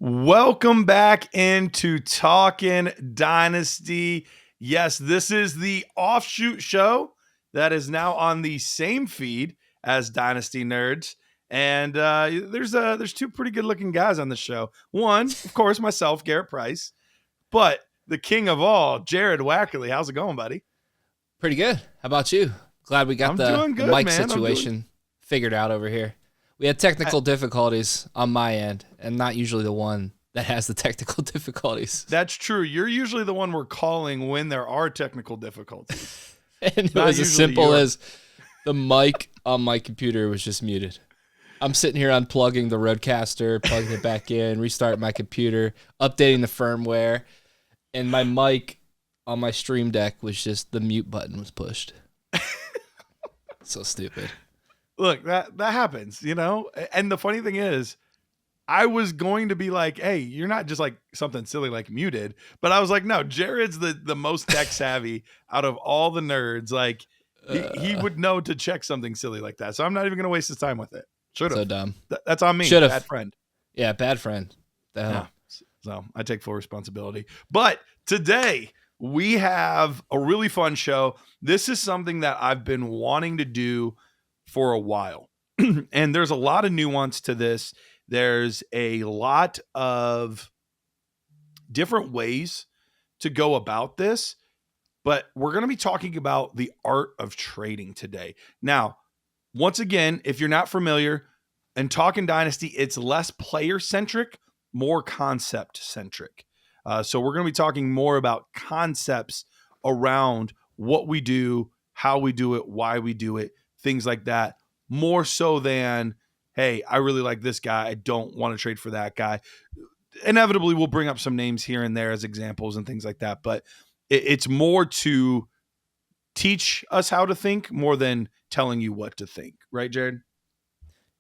Welcome back into Talkin Dynasty. Yes, this is the offshoot show that is now on the same feed as Dynasty Nerds. And there's two pretty good looking guys on the show. One, of course, myself, Garrett Price, but the king of all, Jared Wackerly. How's it going, buddy? Pretty good. How about you? Glad we got I'm the doing good, mic man. situation figured out over here. We had technical difficulties on my end, and not usually the one that has the technical difficulties. That's true. You're usually the one we're calling when there are technical difficulties. And it was as simple as the mic on my computer was just muted. I'm sitting here unplugging the Rodecaster, plugging it back in, restarting my computer, updating the firmware, and my mic on my Stream Deck was just the mute button was pushed. So stupid. Look, that happens, you know? And the funny thing is, I was going to be like, hey, you're not just like something silly like muted. But I was like, no, Jared's the most tech savvy out of all the nerds. Like, he would know to check something silly like that. So I'm not even going to waste his time with it. Should have. So dumb. That's on me. Should've. Bad friend. Yeah, bad friend. The hell? Yeah. So I take full responsibility. But today, we have a really fun show. This is something that I've been wanting to do for a while. And there's a lot of nuance to this. There's a lot of different ways to go about this, but we're going to be talking about the art of trading today. Now, once again, if you're not familiar, in Talkin Dynasty, it's less player-centric, more concept-centric. So we're going to be talking more about concepts around what we do, how we do it, why we do it, things like that, more so than, hey, I really like this guy, I don't want to trade for that guy. Inevitably, we'll bring up some names here and there as examples and things like that, but it's more to teach us how to think more than telling you what to think. Right, Jared?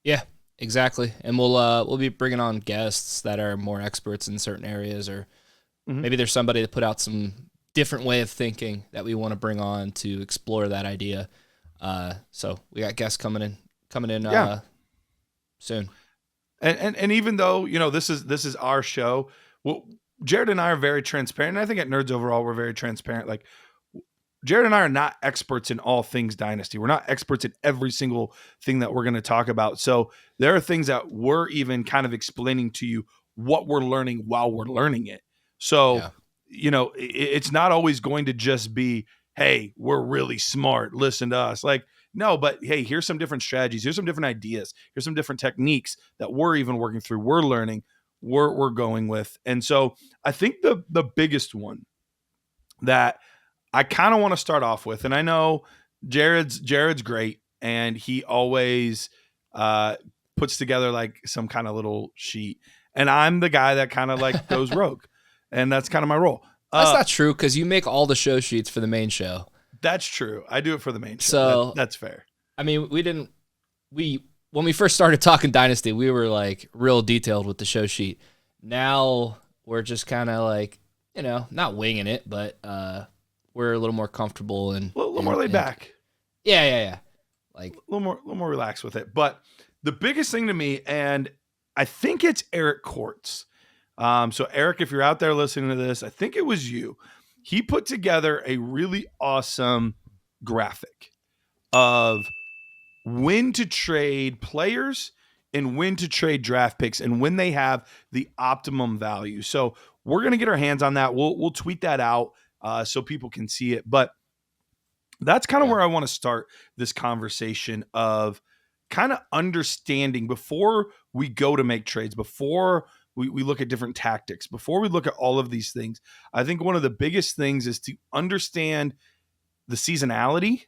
Yeah, exactly. And we'll be bringing on guests that are more experts in certain areas, or maybe there's somebody that put out some different way of thinking that we want to bring on to explore that idea. So we got guests coming in soon. And even though, you know, this is our show, well, Jared and I are very transparent. And I think at Nerds Overall, we're very transparent. Like, Jared and I are not experts in all things Dynasty. We're not experts in every single thing that we're going to talk about. So there are things that we're even kind of explaining to you what we're learning while we're learning it. So, you know, it's not always going to just be, hey, we're really smart, listen to us. Like, no, but hey, here's some different strategies. Here's some different ideas. Here's some different techniques that we're even working through. We're learning, we're going with. And so I think the biggest one that I kind of want to start off with, and I know Jared's great, and he always puts together like some kind of little sheet. And I'm the guy that kind of like goes rogue. And that's kind of my role. That's not true, because you make all the show sheets for the main show. That's true. I do it for the main show. So that's fair. I mean, when we first started talking Dynasty, we were like real detailed with the show sheet. Now we're just kind of like, you know, not winging it, but we're a little more comfortable and a little more laid back. Yeah. Like a little more relaxed with it. But the biggest thing to me, and I think it's Eric Courts. So Eric, if you're out there listening to this, I think it was you. He put together a really awesome graphic of when to trade players and when to trade draft picks and when they have the optimum value. So we're going to get our hands on that. We'll tweet that out so people can see it. But that's kind of where I want to start this conversation of kind of understanding before we go to make trades, before we look at different tactics, before we look at all of these things. I think one of the biggest things is to understand the seasonality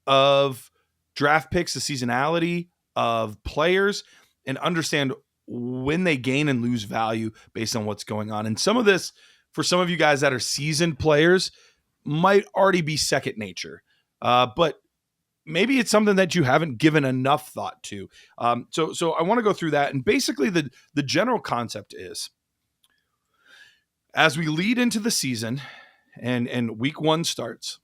of draft picks, the seasonality of players, and understand when they gain and lose value based on what's going on. And some of this, for some of you guys that are seasoned players, might already be second nature. But maybe it's something that you haven't given enough thought to. So I want to go through that. And basically the general concept is, as we lead into the season and week one starts,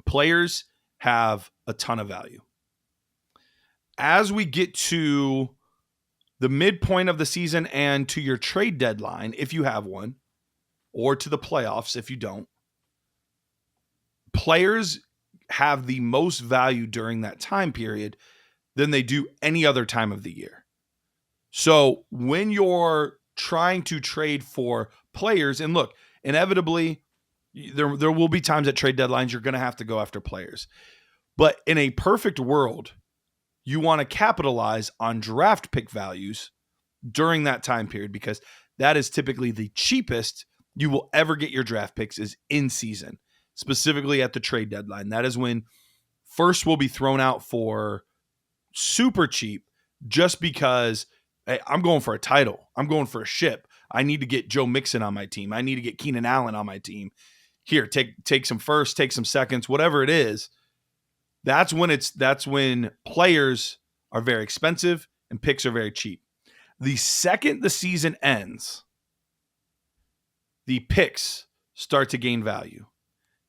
players have a ton of value. As we get to the midpoint of the season and to your trade deadline, if you have one, or to the playoffs if you don't, players have the most value during that time period than they do any other time of the year. So when you're trying to trade for players, and look, inevitably, there will be times at trade deadlines you're going to have to go after players. But in a perfect world, you want to capitalize on draft pick values during that time period, because that is typically the cheapest you will ever get your draft picks is in season, specifically at the trade deadline. That is when first will be thrown out for super cheap, just because, hey, I'm going for a title. I'm going for a ship. I need to get Joe Mixon on my team. I need to get Keenan Allen on my team. Here, take some firsts, take some seconds, whatever it is. That's when players are very expensive and picks are very cheap. The second the season ends, the picks start to gain value.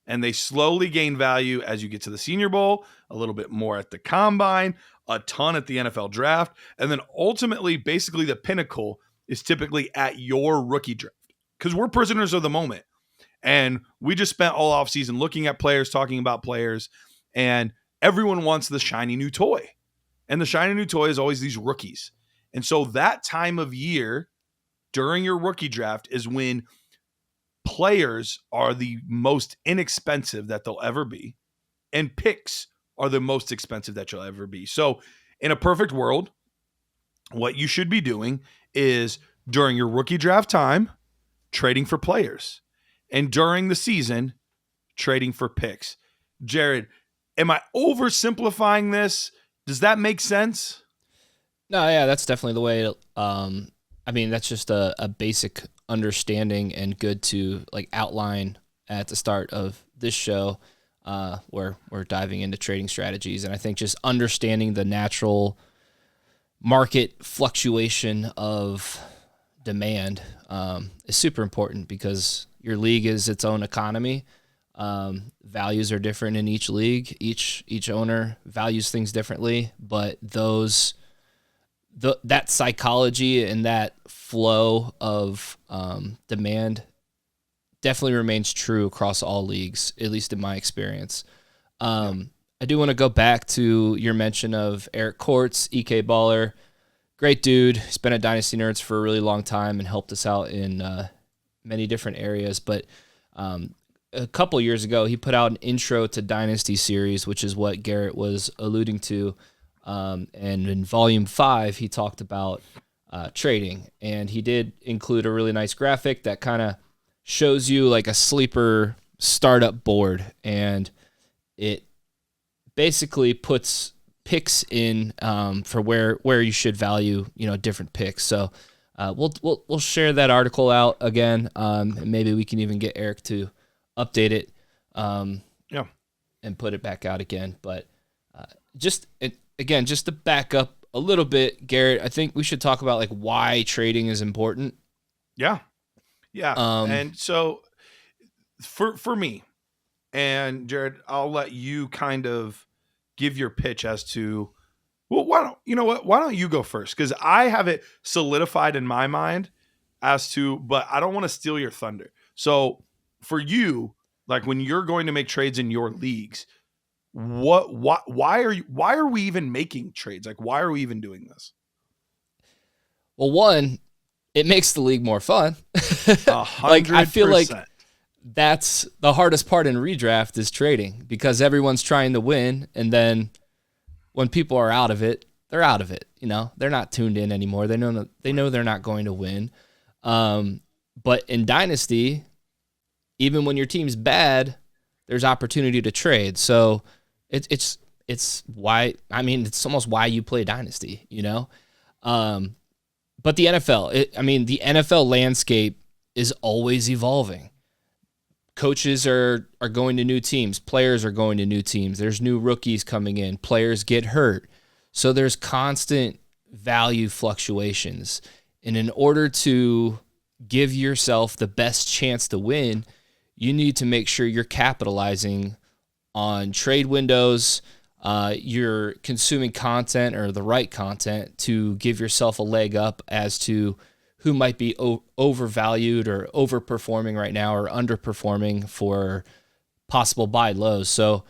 And they slowly gain value as you get to the Senior Bowl, a little bit more at the Combine, a ton at the NFL Draft, and then ultimately, basically the pinnacle is typically at your rookie draft, because we're prisoners of the moment. And we just spent all offseason looking at players, talking about players, and everyone wants the shiny new toy. And the shiny new toy is always these rookies. And so that time of year during your rookie draft is when players are the most inexpensive that they'll ever be, and picks are the most expensive that you'll ever be. So in a perfect world, what you should be doing is during your rookie draft time, trading for players, and during the season, trading for picks. Jared, am I oversimplifying this? Does that make sense? No, yeah, that's definitely the way. That's just a basic understanding, and good to like outline at the start of this show, where we're diving into trading strategies. And I think just understanding the natural market fluctuation of demand is super important, because your league is its own economy. Values are different in each league. Each owner values things differently, but that psychology and that flow of demand definitely remains true across all leagues, at least in my experience. I do want to go back to your mention of Eric Kortz, EK Baller. Great dude. He's been at Dynasty Nerds for a really long time and helped us out in many different areas. But a couple years ago, he put out an Intro to Dynasty series, which is what Garrett was alluding to. And in Volume 5, he talked about trading. And he did include a really nice graphic that kind of shows you like a sleeper startup board. And it basically puts picks in for where you should value, different picks. So we'll share that article out again. And maybe we can even get Eric to update it and put it back out again. But just to back up a little bit, Garrett, I think we should talk about like why trading is important. Yeah. And so for me, and Jared, I'll let you kind of give your pitch as to, well, why don't you go first? Because I have it solidified in my mind as to, but I don't want to steal your thunder. So for you, like when you're going to make trades in your leagues, why are we even making trades? Like, why are we even doing this? Well, one, it makes the league more fun. 100%. Like, I feel like that's the hardest part in redraft is trading, because everyone's trying to win. And then when people are out of it, they're out of it. They're not tuned in anymore. They know they're not going to win. But in Dynasty, even when your team's bad, there's opportunity to trade. So it's why, it's almost why you play Dynasty, But the NFL, the NFL landscape is always evolving. Coaches are going to new teams. Players are going to new teams. There's new rookies coming in. Players get hurt. So there's constant value fluctuations. And in order to give yourself the best chance to win, you need to make sure you're capitalizing on trade windows, you're consuming content or the right content to give yourself a leg up as to who might be overvalued or overperforming right now or underperforming for possible buy lows. So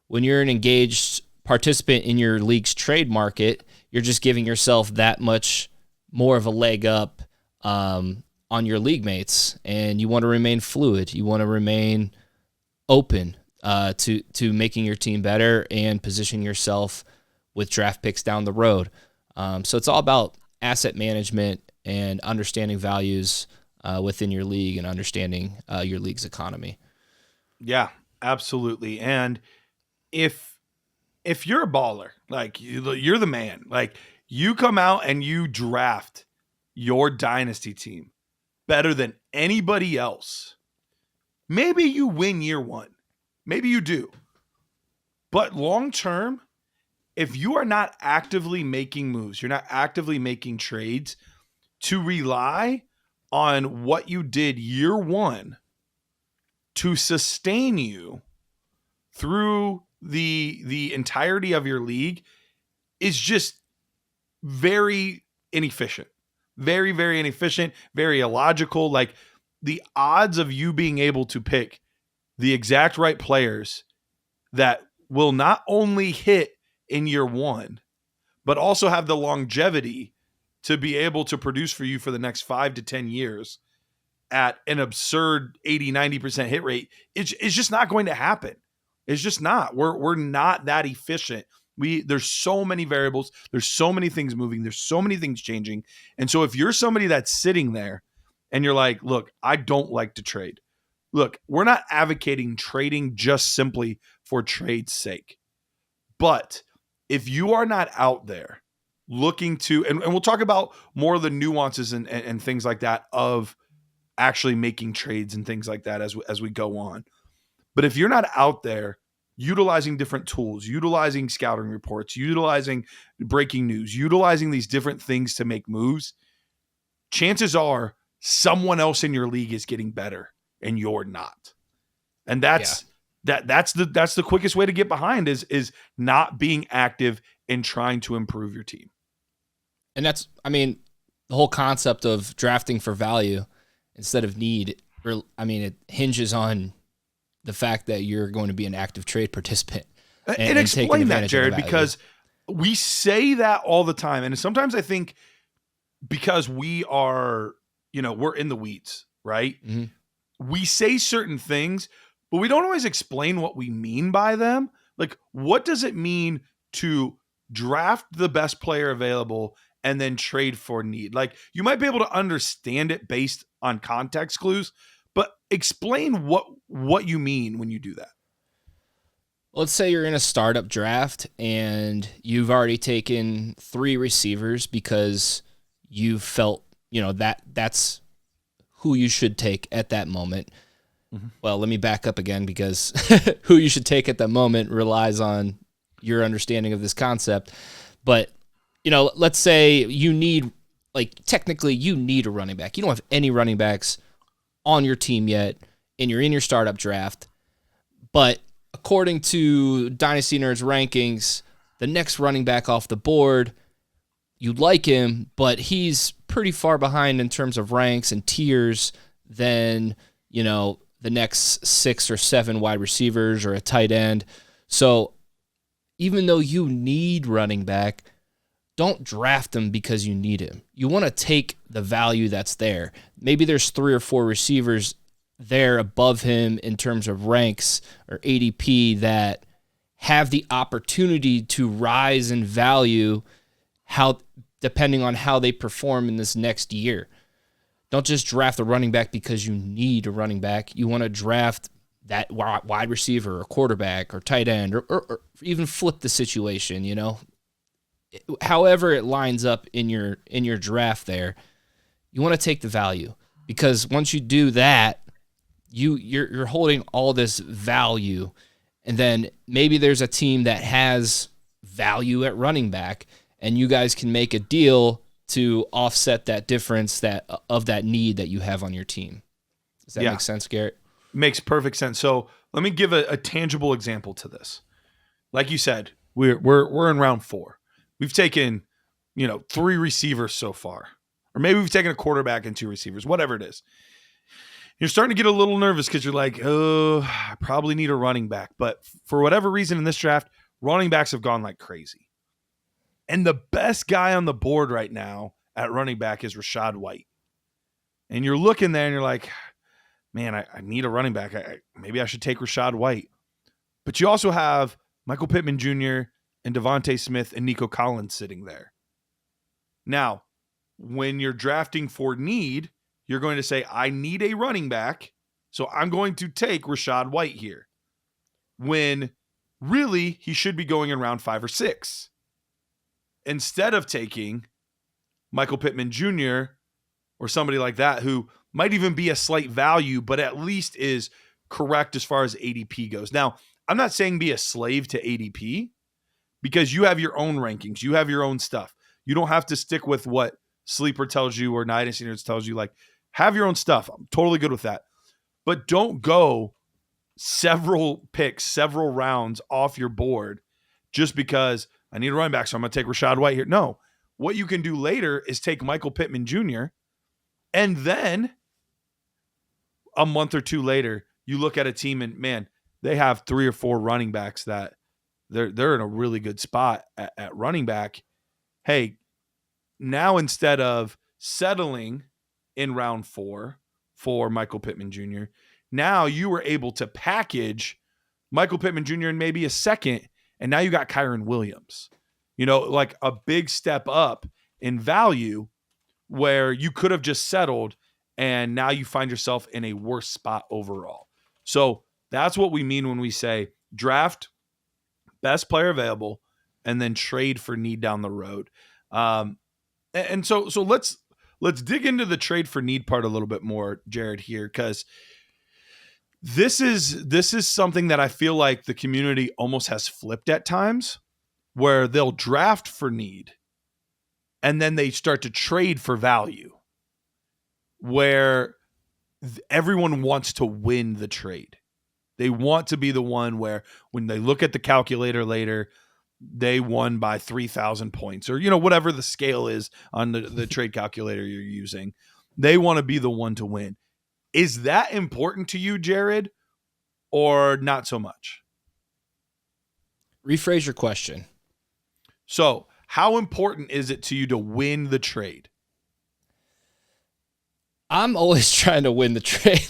when you're an engaged participant in your league's trade market, you're just giving yourself that much more of a leg up on your league mates, and you want to remain fluid. You want to remain open to making your team better and positioning yourself with draft picks down the road. So it's all about asset management and understanding values within your league and understanding your league's economy. Yeah, absolutely. And if you're a baller, like you're the man, like you come out and you draft your dynasty team better than anybody else, maybe you win year one. Maybe you do. But long term, if you are not actively making moves, you're not actively making trades to rely on what you did year one to sustain you through the entirety of your league, is just very inefficient. Very, very inefficient, very illogical. Like, the odds of you being able to pick the exact right players that will not only hit in year one, but also have the longevity to be able to produce for you for the next 5 to 10 years at an absurd 80-90% hit rate, it's just not going to happen. It's just not. We're not that efficient. There's so many variables, there's so many things moving, there's so many things changing. And so if you're somebody that's sitting there and you're like, look, I don't like to trade. Look, we're not advocating trading just simply for trade's sake. But if you are not out there looking to, and we'll talk about more of the nuances and things like that of actually making trades and things like that as we go on. But if you're not out there utilizing different tools, utilizing scouting reports, utilizing breaking news, utilizing these different things to make moves, chances are someone else in your league is getting better and you're not. And that's the quickest way to get behind is not being active in trying to improve your team. And that's, I mean, the whole concept of drafting for value instead of need, I mean, it hinges on the fact that you're going to be an active trade participant. And explain that, Jared, because we say that all the time. And sometimes I think because we are, we're in the weeds, right? Mm-hmm. We say certain things, but we don't always explain what we mean by them. Like, what does it mean to draft the best player available and then trade for need? Like, you might be able to understand it based on context clues, but explain what you mean when you do that. Let's say you're in a startup draft and you've already taken 3 receivers because you felt, that's who you should take at that moment. Mm-hmm. Well, let me back up again, because who you should take at that moment relies on your understanding of this concept. But, let's say technically you need a running back. You don't have any running backs on your team yet, and you're in your startup draft. But according to Dynasty Nerds rankings, the next running back off the board, you like him, but he's pretty far behind in terms of ranks and tiers than, the next 6 or 7 wide receivers or a tight end. So even though you need running back, don't draft him because you need him. You want to take the value that's there. Maybe there's 3 or 4 receivers there above him in terms of ranks or ADP that have the opportunity to rise in value depending on how they perform in this next year. Don't just draft a running back because you need a running back. You want to draft that wide receiver or quarterback or tight end or even flip the situation, However it lines up in your draft there, you want to take the value, because once you do that, you're holding all this value, and then maybe there's a team that has value at running back, and you guys can make a deal to offset that difference of that need that you have on your team. Does that make sense, Garrett? Makes perfect sense. So let me give a tangible example to this. Like you said, We're in round 4. We've taken, 3 receivers so far. Or maybe we've taken a quarterback and 2 receivers, whatever it is. You're starting to get a little nervous because you're like, oh, I probably need a running back. But for whatever reason in this draft, running backs have gone like crazy. And the best guy on the board right now at running back is Rachaad White. And you're looking there and you're like, man, I need a running back. Maybe I should take Rachaad White. But you also have Michael Pittman Jr. and Devontae Smith and Nico Collins sitting there. Now, when you're drafting for need, you're going to say, I need a running back, so I'm going to take Rachaad White here. When really, he should be going in round 5 or 6. Instead of taking Michael Pittman Jr. or somebody like that who might even be a slight value, but at least is correct as far as ADP goes. Now, I'm not saying be a slave to ADP because you have your own rankings. You have your own stuff. You don't have to stick with what Sleeper tells you or Dynasty Nerds tells you. Like, have your own stuff. I'm totally good with that. But don't go several picks, several rounds off your board just because I need a running back, so I'm going to take Rachaad White here. No. What you can do later is take Michael Pittman Jr., and then a month or 2 later, you look at a team and, man, they have 3 or 4 running backs that they're in a really good spot at running back. Hey, now instead of settling in round 4 for Michael Pittman Jr., now you were able to package Michael Pittman Jr. and maybe a second, and now you got Kyren Williams. Like a big step up in value where you could have just settled, and now you find yourself in a worse spot overall. So that's what we mean when we say draft best player available and then trade for need down the road. And so let's dig into the trade for need part a little bit more, Jared, here, because this is something that I feel like the community almost has flipped at times, where they'll draft for need and then they start to trade for value, where everyone wants to win the trade. They want to be the one where when they look at the calculator later, they won by 3,000 points or, whatever the scale is on the trade calculator you're using. They want to be the one to win. Is that important to you, Jared, or not so much? Rephrase your question. So, how important is it to you to win the trade? I'm always trying to win the trade.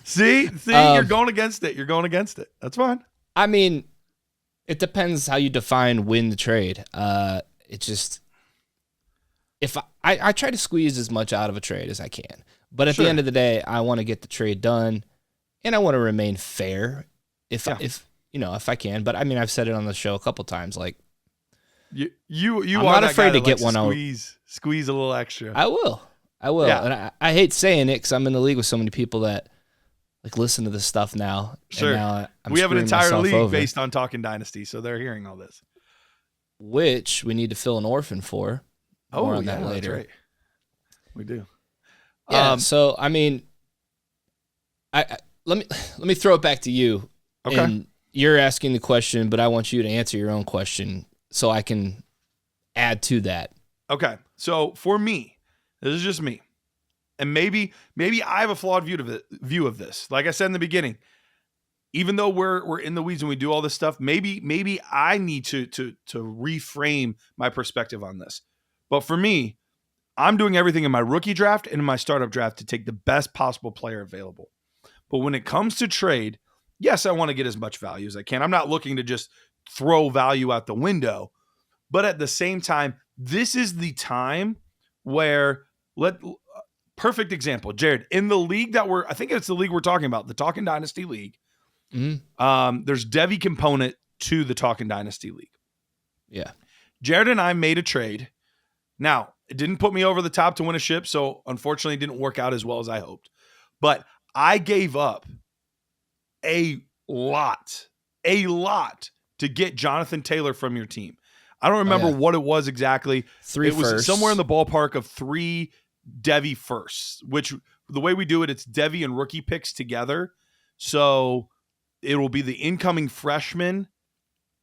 See, you're going against it. That's fine. I mean, it depends how you define win the trade. It just, if I try to squeeze as much out of a trade as I can, but at the end of the day, I want to get the trade done, and I want to remain fair if I can. But I mean, I've said it on the show a couple times, like you I'm are not afraid to get one out. Squeeze a little extra. I will. Yeah. And I hate saying it because I'm in the league with so many people that like listen to this stuff now. Sure. And now we have an entire league based on Talkin Dynasty, so they're hearing all this. Which we need to fill an orphan for. More on that later. That's right. We do. Yeah. So I mean, I let me throw it back to you. Okay. And you're asking the question, but I want you to answer your own question so I can add to that. Okay. So for me, this is just me. And maybe I have a flawed view of this. Like I said in the beginning, even though we're in the weeds and we do all this stuff, maybe I need to reframe my perspective on this. But for me, I'm doing everything in my rookie draft and in my startup draft to take the best possible player available. But when it comes to trade, yes, I want to get as much value as I can. I'm not looking to just throw value out the window. But at the same time, this is the time where perfect example, Jared, in the league I think it's the league we're talking about, the Talkin Dynasty League. Mm-hmm. There's Devy component to the Talkin Dynasty League. Yeah. Jared and I made a trade. Now, it didn't put me over the top to win a ship, so unfortunately it didn't work out as well as I hoped. But I gave up a lot to get Jonathan Taylor from your team. I don't remember what it was exactly. It was somewhere in the ballpark of 3 Devy firsts, which the way we do it, it's Devy and rookie picks together. So it will be the incoming freshman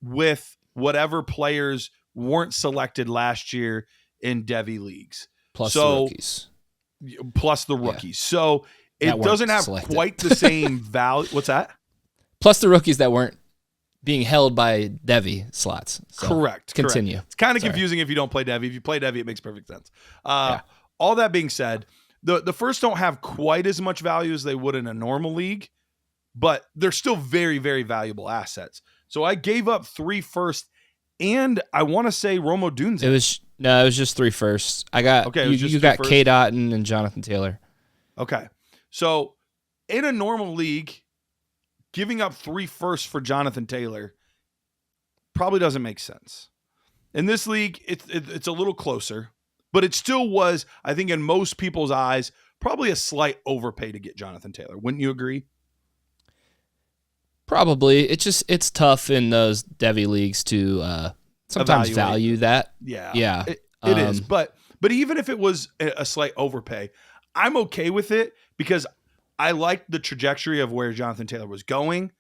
with whatever players weren't selected last year in Devy leagues. Plus the rookies. Plus the rookies. Yeah. So it doesn't have selected. Quite the same value. What's that? Plus the rookies that weren't being held by Devy slots. So correct. Continue. Correct. It's kind of confusing if you don't play Devy. If you play Devy, it makes perfect sense. All that being said, the first don't have quite as much value as they would in a normal league, but they're still very, very valuable assets. So I gave up 3 firsts, and I want to say Romo Dunze. It was just 3 firsts. I got you got K. Dotton and Jonathan Taylor. Okay. So in a normal league, giving up 3 firsts for Jonathan Taylor probably doesn't make sense. In this league, it's a little closer, but it still was, I think in most people's eyes, probably a slight overpay to get Jonathan Taylor. Wouldn't you agree? Probably. It's tough in those Devy leagues to sometimes value that. Yeah. It is. But even if it was a slight overpay, I'm okay with it because I liked the trajectory of where Jonathan Taylor was going.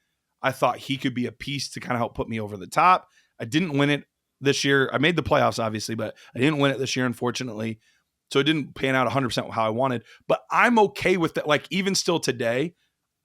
I thought he could be a piece to kind of help put me over the top. I didn't win it this year. I made the playoffs, obviously, but I didn't win it this year, unfortunately. So it didn't pan out 100% how I wanted. But I'm okay with that. Like, even still today,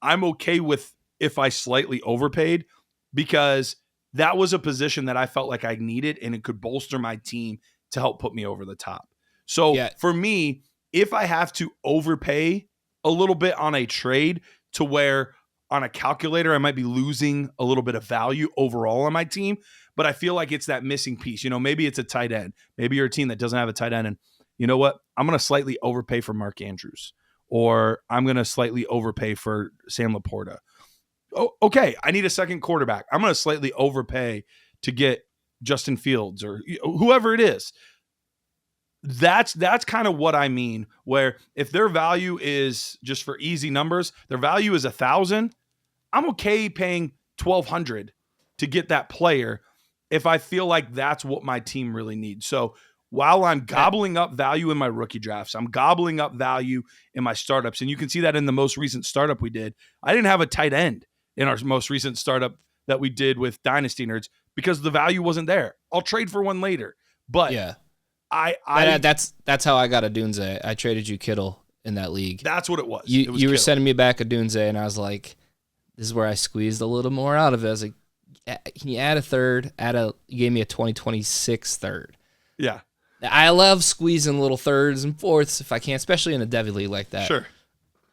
I'm okay with if I slightly overpaid, because that was a position that I felt like I needed and it could bolster my team to help put me over the top. So for me, if I have to overpay a little bit on a trade to where on a calculator I might be losing a little bit of value overall on my team, but I feel like it's that missing piece. Maybe it's a tight end. Maybe you're a team that doesn't have a tight end, and you know what? I'm going to slightly overpay for Mark Andrews, or I'm going to slightly overpay for Sam Laporta. Oh, okay, I need a second quarterback. I'm going to slightly overpay to get Justin Fields or whoever it is. That's kind of what I mean, where if their value is, just for easy numbers, their value is 1,000, I'm okay paying 1,200 to get that player if I feel like that's what my team really needs. So while I'm gobbling up value in my rookie drafts, I'm gobbling up value in my startups. And you can see that in the most recent startup we did. I didn't have a tight end in our most recent startup that we did with Dynasty Nerds because the value wasn't there. I'll trade for one later. But yeah, that's how I got a Dunze. I traded you Kittle in that league. That's what it was. You were sending me back a Dunze, and I was like, this is where I squeezed a little more out of it. I was like, can you add a third? You gave me a 2026 third. Yeah. I love squeezing little thirds and fourths if I can, especially in a Devy league like that. Sure.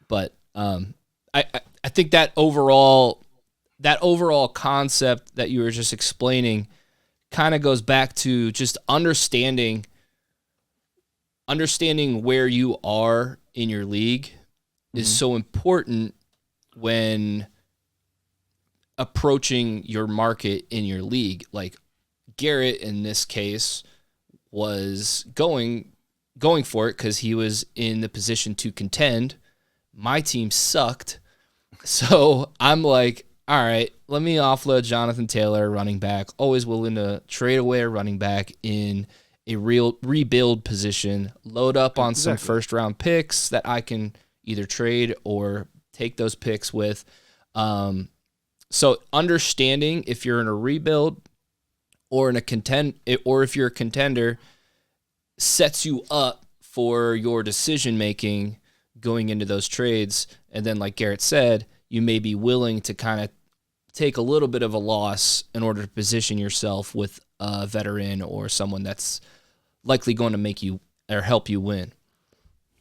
But I think that overall concept that you were just explaining kind of goes back to just understanding where you are in your league is so important when approaching your market in your league. Like Garrett in this case was going for it because he was in the position to contend. My team sucked. So I'm like, all right, let me offload Jonathan Taylor, running back, always willing to trade away a running back in a real rebuild position, load up on some first-round picks that I can either trade or take those picks with. So understanding if you're in a rebuild or if you're a contender sets you up for your decision-making going into those trades. And then, like Garrett said, you may be willing to kind of take a little bit of a loss in order to position yourself with a veteran or someone that's likely going to make you or help you win.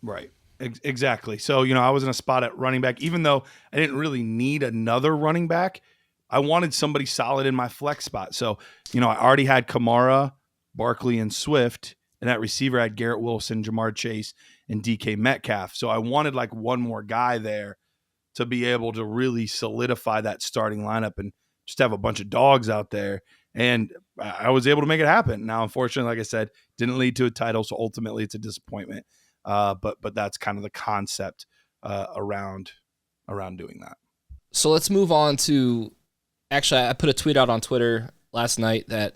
Right. Exactly. So, I was in a spot at running back, even though I didn't really need another running back. I wanted somebody solid in my flex spot. So, I already had Kamara, Barkley, and Swift, and that receiver had Garrett Wilson, Jamar Chase, and DK Metcalf. So I wanted like one more guy there to be able to really solidify that starting lineup and just have a bunch of dogs out there. And I was able to make it happen. Now, unfortunately, like I said, didn't lead to a title. So ultimately it's a disappointment. But that's kind of the concept around doing that. So let's move on to, actually, I put a tweet out on Twitter last night that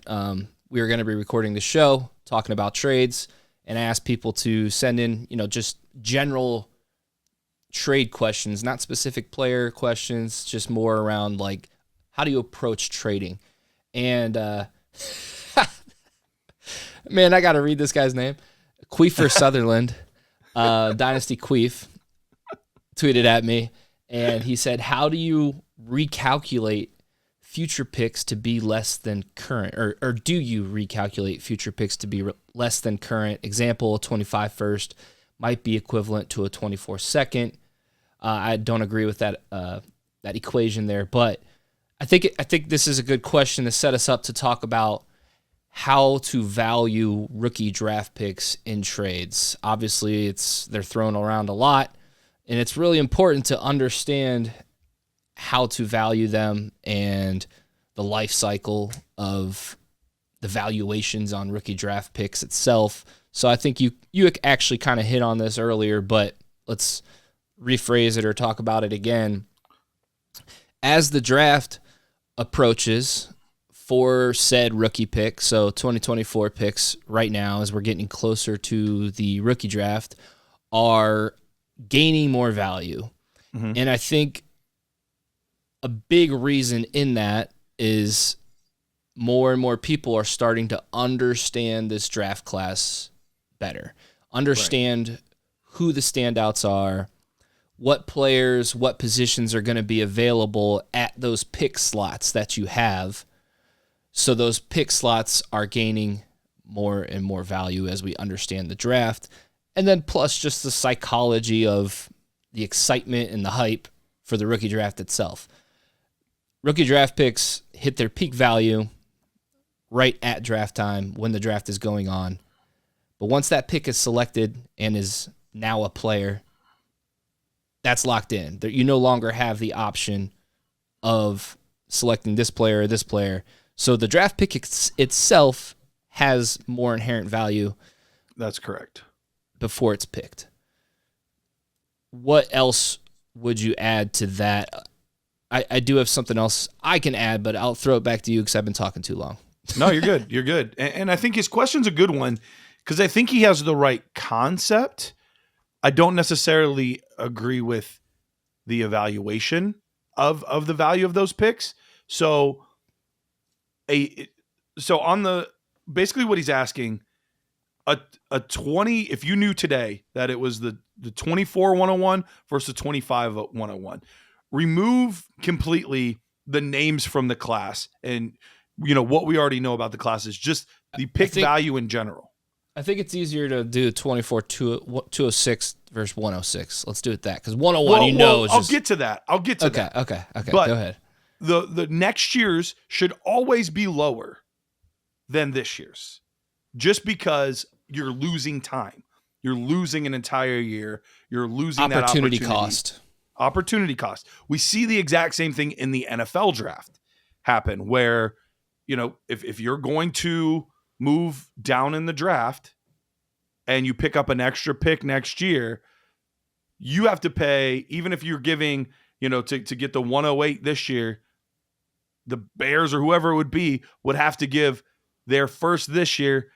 we were going to be recording the show talking about trades, and I asked people to send in, just general trade questions, not specific player questions, just more around like, how do you approach trading? And Man, I got to read this guy's name. Queefer Sutherland, Dynasty Queef, tweeted at me, and he said, how do you recalculate future picks to be less than current, or do you recalculate future picks to be less than current? Example, a 25 first might be equivalent to a 24 second. I don't agree with that that equation there, but I think this is a good question to set us up to talk about how to value rookie draft picks in trades. Obviously, they're thrown around a lot, and it's really important to understand how to value them and the life cycle of the valuations on rookie draft picks itself. So I think you actually kind of hit on this earlier, but let's rephrase it or talk about it again. As the draft approaches for said rookie pick, so 2024 picks right now, as we're getting closer to the rookie draft, are gaining more value. Mm-hmm. And I think a big reason in that is more and more people are starting to understand this draft class better, understand who the standouts are, what players, what positions are going to be available at those pick slots that you have. So those pick slots are gaining more and more value as we understand the draft. And then plus just the psychology of the excitement and the hype for the rookie draft itself. Rookie draft picks hit their peak value right at draft time when the draft is going on. But once that pick is selected and is now a player, that's locked in. You no longer have the option of selecting this player or this player. So the draft pick itself has more inherent value. That's correct. Before it's picked. What else would you add to that? I do have something else I can add, but I'll throw it back to you because I've been talking too long. No, you're good. You're good. And I think his question's a good one because I think he has the right concept. I don't necessarily agree with the evaluation of the value of those picks. So on the basically what he's asking, a 20, if you knew today that it was the 24 101 versus the 25 101, remove completely the names from the class and what we already know about the class is just the pick value in general. I think it's easier to do 24 206 versus 106. Let's do it that because 101 is I'll get to that. Okay. But go ahead. The next year's should always be lower than this year's, just because you're losing time. You're losing an entire year. You're losing that opportunity cost. Opportunity cost. We see the exact same thing in the NFL draft happen where, if you're going to move down in the draft and you pick up an extra pick next year, you have to pay, even if you're giving, to get the 108 this year, the Bears or whoever it would be would have to give their first this year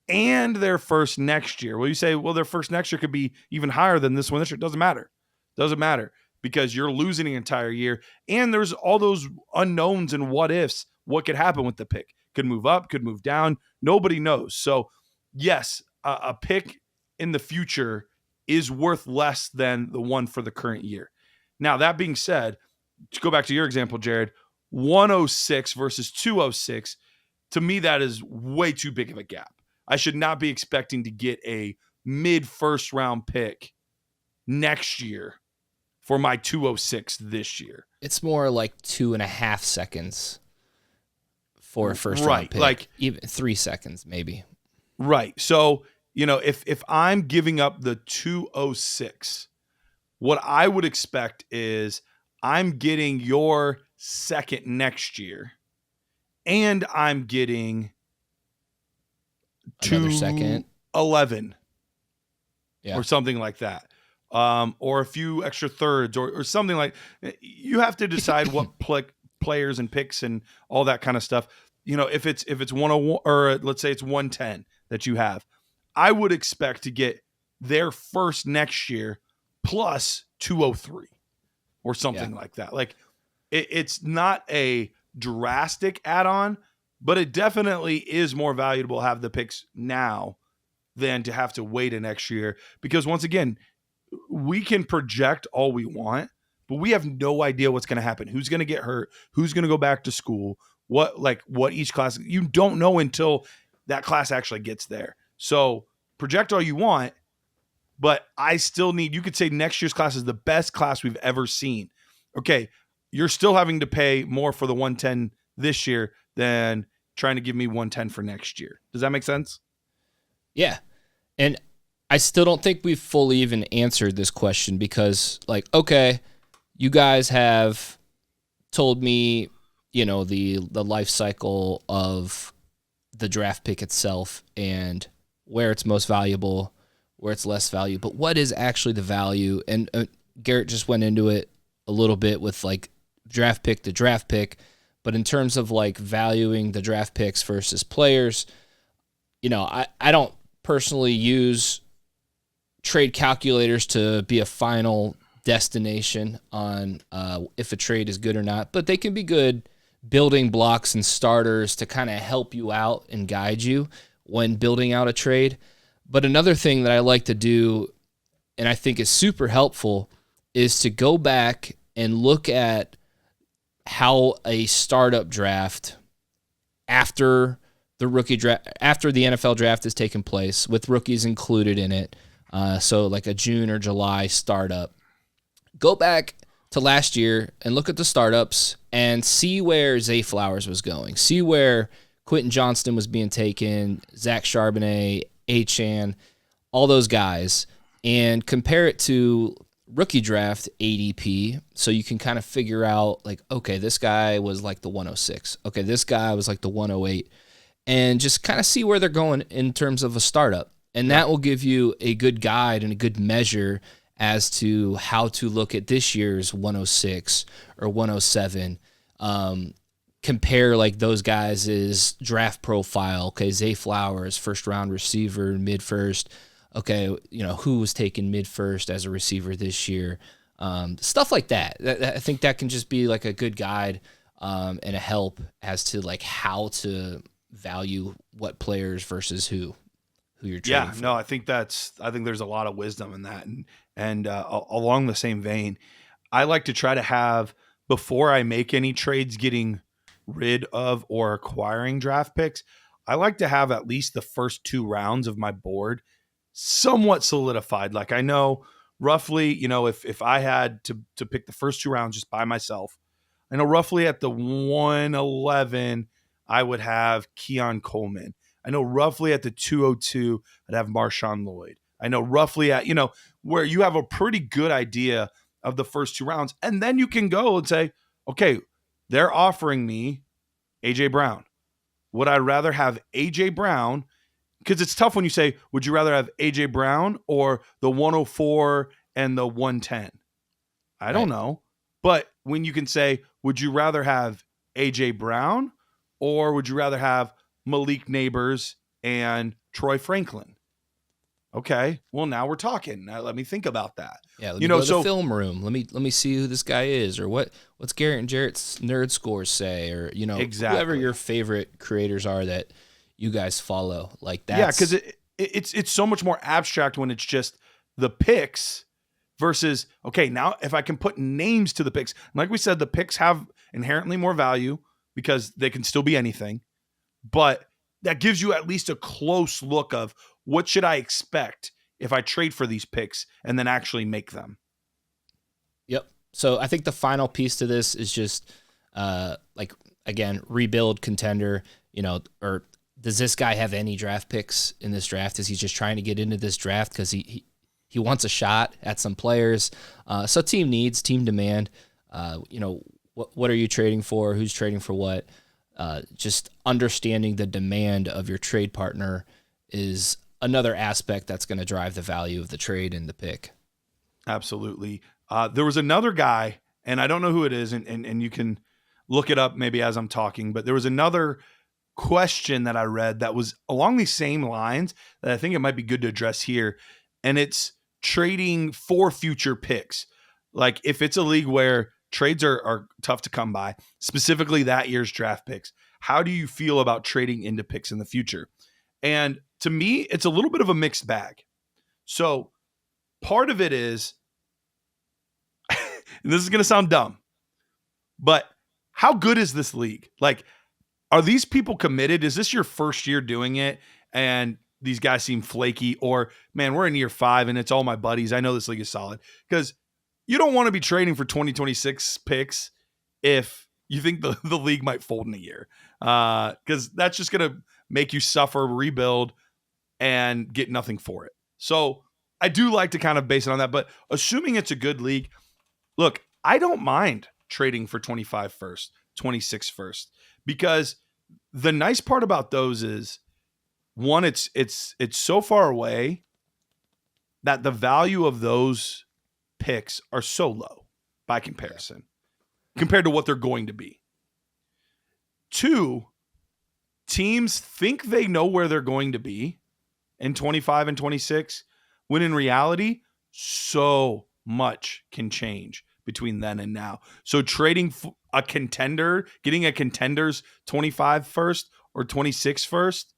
and their first next year. Well, you say, well, their first next year could be even higher than this one this year. Doesn't matter because you're losing an entire year. And there's all those unknowns and what ifs. What could happen with the pick? Could move up, could move down. Nobody knows. So yes, a pick in the future is worth less than the one for the current year. Now, that being said, to go back to your example, Jared, 106 versus 206, to me, that is way too big of a gap. I should not be expecting to get a mid-first round pick next year for my 206 this year. It's more like 2.5 seconds for a first round pick. Like even 3 seconds, maybe. Right. So, if I'm giving up the 206, what I would expect is I'm getting your second next year, and I'm getting another second 11 or something like that. Or a few extra thirds or something like you have to decide what players and picks and all that kind of stuff. If it's 101 or let's say it's 110 that you have, I would expect to get their first next year plus 203 or something like that. Like it's not a drastic add-on, but it definitely is more valuable to have the picks now than to have to wait a next year. Because once again, we can project all we want, but we have no idea what's going to happen. Who's going to get hurt? Who's going to go back to school? What each class, you don't know until that class actually gets there. So project all you want, but I still need, you could say next year's class is the best class we've ever seen. Okay. You're still having to pay more for the 110 this year than trying to give me 110 for next year. Does that make sense? Yeah. And I still don't think we've fully even answered this question because, like, okay, you guys have told me, you know, the life cycle of the draft pick itself and where it's most valuable, where it's less value, but what is actually the value? And Garrett just went into it a little bit with like draft pick to draft pick, but in terms of like valuing the draft picks versus players, you know, I don't personally use trade calculators to be a final destination on if a trade is good or not, but they can be good building blocks and starters to kind of help you out and guide you when building out a trade. But another thing that I like to do, and I think is super helpful, is to go back and look at how a startup draft after the rookie draft, after the NFL draft has taken place, with rookies included in it, so like a June or July startup, go back to last year and look at the startups and see where Zay Flowers was going. See where Quentin Johnston was being taken, Zach Charbonnet, Achan, all those guys, and compare it to rookie draft ADP so you can kind of figure out, like, okay, this guy was like the 106. Okay, this guy was like the 108. And just kind of see where they're going in terms of a startup. And that will give you a good guide and a good measure as to how to look at this year's 106 or 107. Compare like those guys' draft profile. Okay, Zay Flowers, first round receiver, mid first. Okay, you know, who was taken mid first as a receiver this year? Stuff like that. I think that can just be like a good guide and a help as to like how to value what players versus who you're trading for. No, I think there's a lot of wisdom in that. And along the same vein, I like to try to have, before I make any trades getting rid of or acquiring draft picks, I like to have at least the first 2 rounds of my board somewhat solidified. Like I know roughly, you know, if I had to pick the first 2 rounds just by myself, I know roughly at the 111, I would have Keon Coleman. I know roughly at the 202, I'd have Marshawn Lloyd. I know roughly at, you know, where you have a pretty good idea of the first 2 rounds. And then you can go and say, okay, they're offering me A.J. Brown. Would I rather have A.J. Brown? Because it's tough when you say, would you rather have A.J. Brown or the 104 and the 110? I don't know. But when you can say, would you rather have A.J. Brown or would you rather have Malik Neighbors and Troy Franklin? Okay, well now we're talking. Now let me think about that. Yeah, let me go to the film room. Let me see who this guy is, or what's Garrett and Jared's nerd scores say, or you know, whoever your favorite creators are that you guys follow. Like that. Yeah, because it's so much more abstract when it's just the picks versus, okay, now if I can put names to the picks, like we said, the picks have inherently more value because they can still be anything, but that gives you at least a close look of what should I expect if I trade for these picks and then actually make them. Yep. So I think the final piece to this is just like, again, rebuild contender, you know, or does this guy have any draft picks in this draft? Is he just trying to get into this draft because he wants a shot at some players? So team needs, team demand, you know, what are you trading for? Who's trading for what? Just understanding the demand of your trade partner is another aspect that's going to drive the value of the trade and the pick. Absolutely. There was another guy, and I don't know who it is, and you can look it up maybe as I'm talking, but there was another question that I read that was along these same lines that I think it might be good to address here. And it's trading for future picks. Like if it's a league where trades are tough to come by, specifically that year's draft picks, how do you feel about trading into picks in the future? And to me, it's a little bit of a mixed bag. So part of it is, and this is going to sound dumb, but how good is this league? Like, are these people committed? Is this your first year doing it? And these guys seem flaky, or man, we're in year 5 and it's all my buddies. I know this league is solid, because you don't want to be trading for 2026 picks if you think the league might fold in a year, because that's just going to make you suffer, rebuild, and get nothing for it. So I do like to kind of base it on that, but assuming it's a good league, look, I don't mind trading for 25 first, 26 first, because the nice part about those is, one, it's so far away that the value of those picks are so low by comparison compared to what they're going to be. 2, teams think they know where they're going to be in 25 and 26, when in reality, so much can change between then and now. So trading a contender, getting a contender's 25 first or 26 first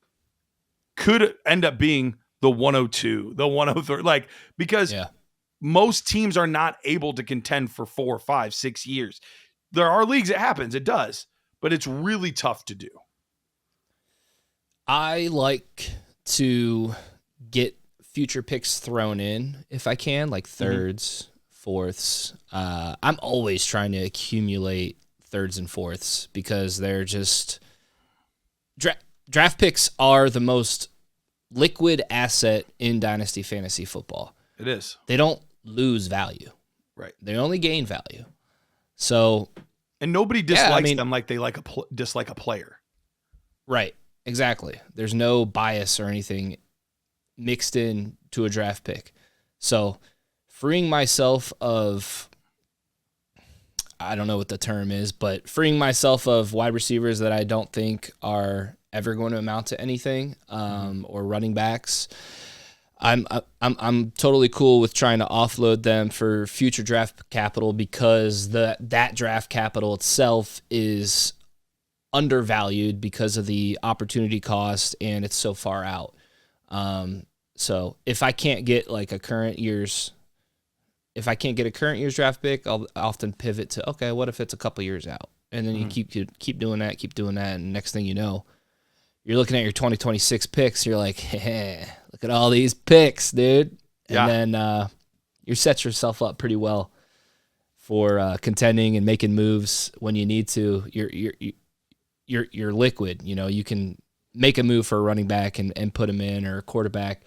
could end up being the 102, the 103, like, because most teams are not able to contend for 4, 5, 6 years. There are leagues it happens, it does, but it's really tough to do. I like to get future picks thrown in if I can, like thirds, fourths. I'm always trying to accumulate thirds and fourths, because they're just draft picks are the most liquid asset in Dynasty Fantasy Football. It is. They don't lose value. Right. They only gain value. So, and nobody dislikes them like they dislike a player. Right. Exactly. There's no bias or anything mixed in to a draft pick. So freeing myself of, I don't know what the term is, but freeing myself of wide receivers that I don't think are ever going to amount to anything, or running backs, I'm totally cool with trying to offload them for future draft capital, because that draft capital itself is undervalued because of the opportunity cost, and it's so far out. So if I can't get like a current year's draft pick, I'll often pivot to, okay, what if it's a couple years out? And then you keep doing that, and next thing you know, you're looking at your 2026 picks. You're like, hey, look at all these picks, dude. And then you set yourself up pretty well for contending and making moves when you need to. You're liquid. You know, you can make a move for a running back and put him in, or a quarterback.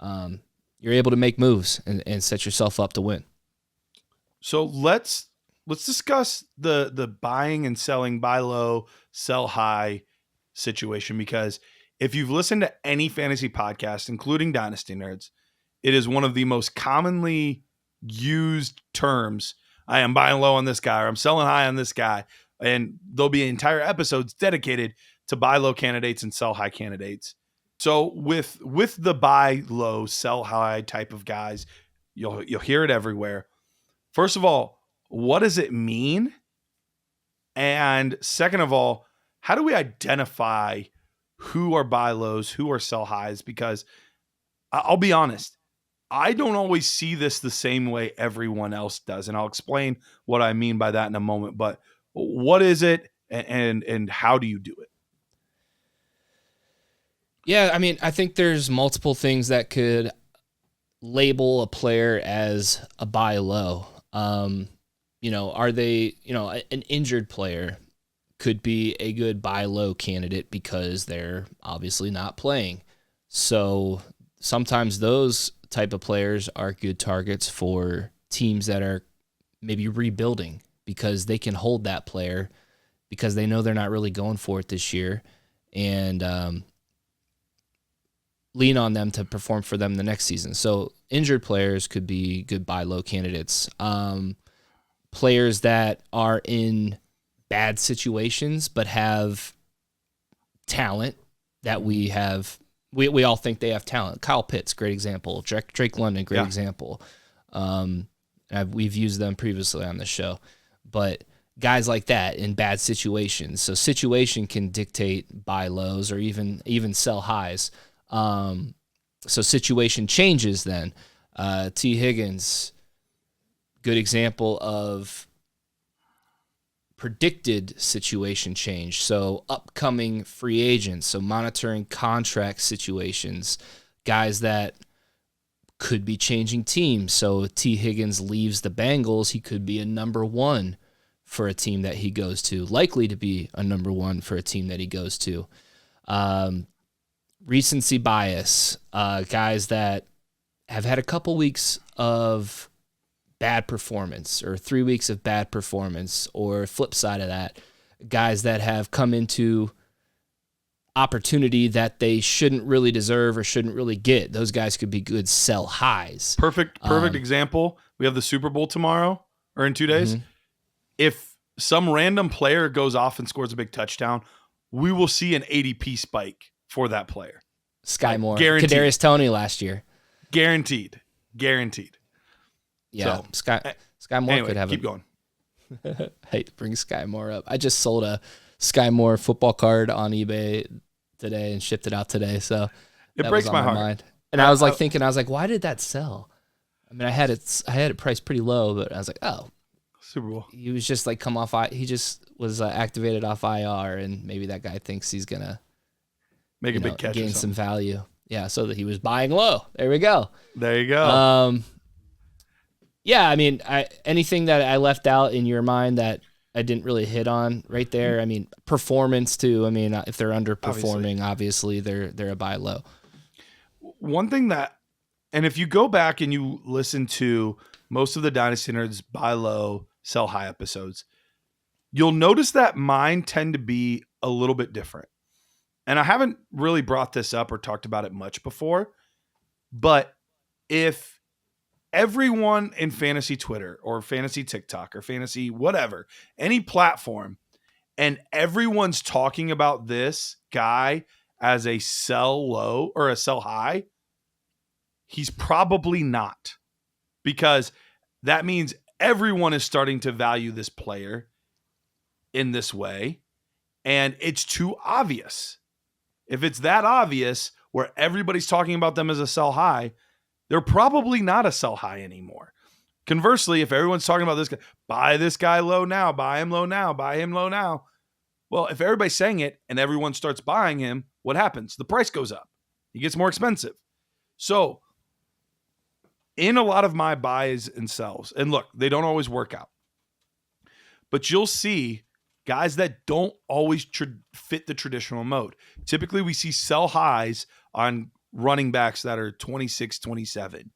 You're able to make moves and set yourself up to win. So let's discuss the buying and selling, buy low, sell high situation, because if you've listened to any fantasy podcast, including Dynasty Nerds, it is one of the most commonly used terms. I am buying low on this guy, or I'm selling high on this guy. And there'll be entire episodes dedicated to buy low candidates and sell high candidates. So with the buy low, sell high type of guys, you'll hear it everywhere. First of all, what does it mean? And second of all, how do we identify who are buy lows, who are sell highs? Because I'll be honest, I don't always see this the same way everyone else does. And I'll explain what I mean by that in a moment. But what is it, and how do you do it? Yeah, I mean, I think there's multiple things that could label a player as a buy low. Are they, an injured player could be a good buy low candidate because they're obviously not playing. So sometimes those type of players are good targets for teams that are maybe rebuilding, because they can hold that player because they know they're not really going for it this year, and lean on them to perform for them the next season. So injured players could be good buy low candidates. Players that are in bad situations but have talent that we all think they have talent. Kyle Pitts, great example. Drake London, great example. We've used them previously on the show. But guys like that in bad situations. So situation can dictate buy lows or even sell highs. So situation changes then. T. Higgins, good example of predicted situation change. So upcoming free agents, so monitoring contract situations, guys that could be changing teams. So if T. Higgins leaves the Bengals, he could be a number one for a team that he goes to, likely to be a number one for a team that he goes to. Recency bias, guys that have had a couple weeks of bad performance or 3 weeks of bad performance, or flip side of that, guys that have come into opportunity that they shouldn't really deserve or shouldn't really get. Those guys could be good sell highs. Perfect example. We have the Super Bowl tomorrow or in 2 days. Mm-hmm. If some random player goes off and scores a big touchdown, we will see an ADP spike for that player. Sky Moore. Guaranteed. Kadarius Toney last year. Guaranteed. Yeah, so, Sky Moore anyway, could have keep going. I hate to bring Sky Moore up. I just sold a Sky Moore football card on eBay today and shipped it out today. So it breaks my heart. Mind. And I was like thinking, why did that sell? I mean, I had it priced pretty low, but I was like, oh, Super Bowl. He was just like he just was activated off IR, and maybe that guy thinks he's gonna make a big catch, gain some value. Yeah, so that he was buying low. There we go. There you go. Yeah, I mean, anything that I left out in your mind that I didn't really hit on right there. I mean, performance too. I mean, if they're underperforming, obviously they're a buy low. One thing that, and if you go back and you listen to most of the Dynasty Nerds buy low, sell high episodes, you'll notice that mine tend to be a little bit different. And I haven't really brought this up or talked about it much before, but if everyone in fantasy Twitter or fantasy TikTok or fantasy whatever, any platform, and everyone's talking about this guy as a sell low or a sell high, he's probably not, because that means everyone is starting to value this player in this way, and it's too obvious. If it's that obvious where everybody's talking about them as a sell high, they're probably not a sell high anymore. Conversely, if everyone's talking about this guy, buy this guy low now, buy him low now, buy him low now. Well, if everybody's saying it and everyone starts buying him, what happens? The price goes up. He gets more expensive. So in a lot of my buys and sells, and look, they don't always work out, but you'll see guys that don't always fit the traditional mode. Typically, we see sell highs on running backs that are 26, 27,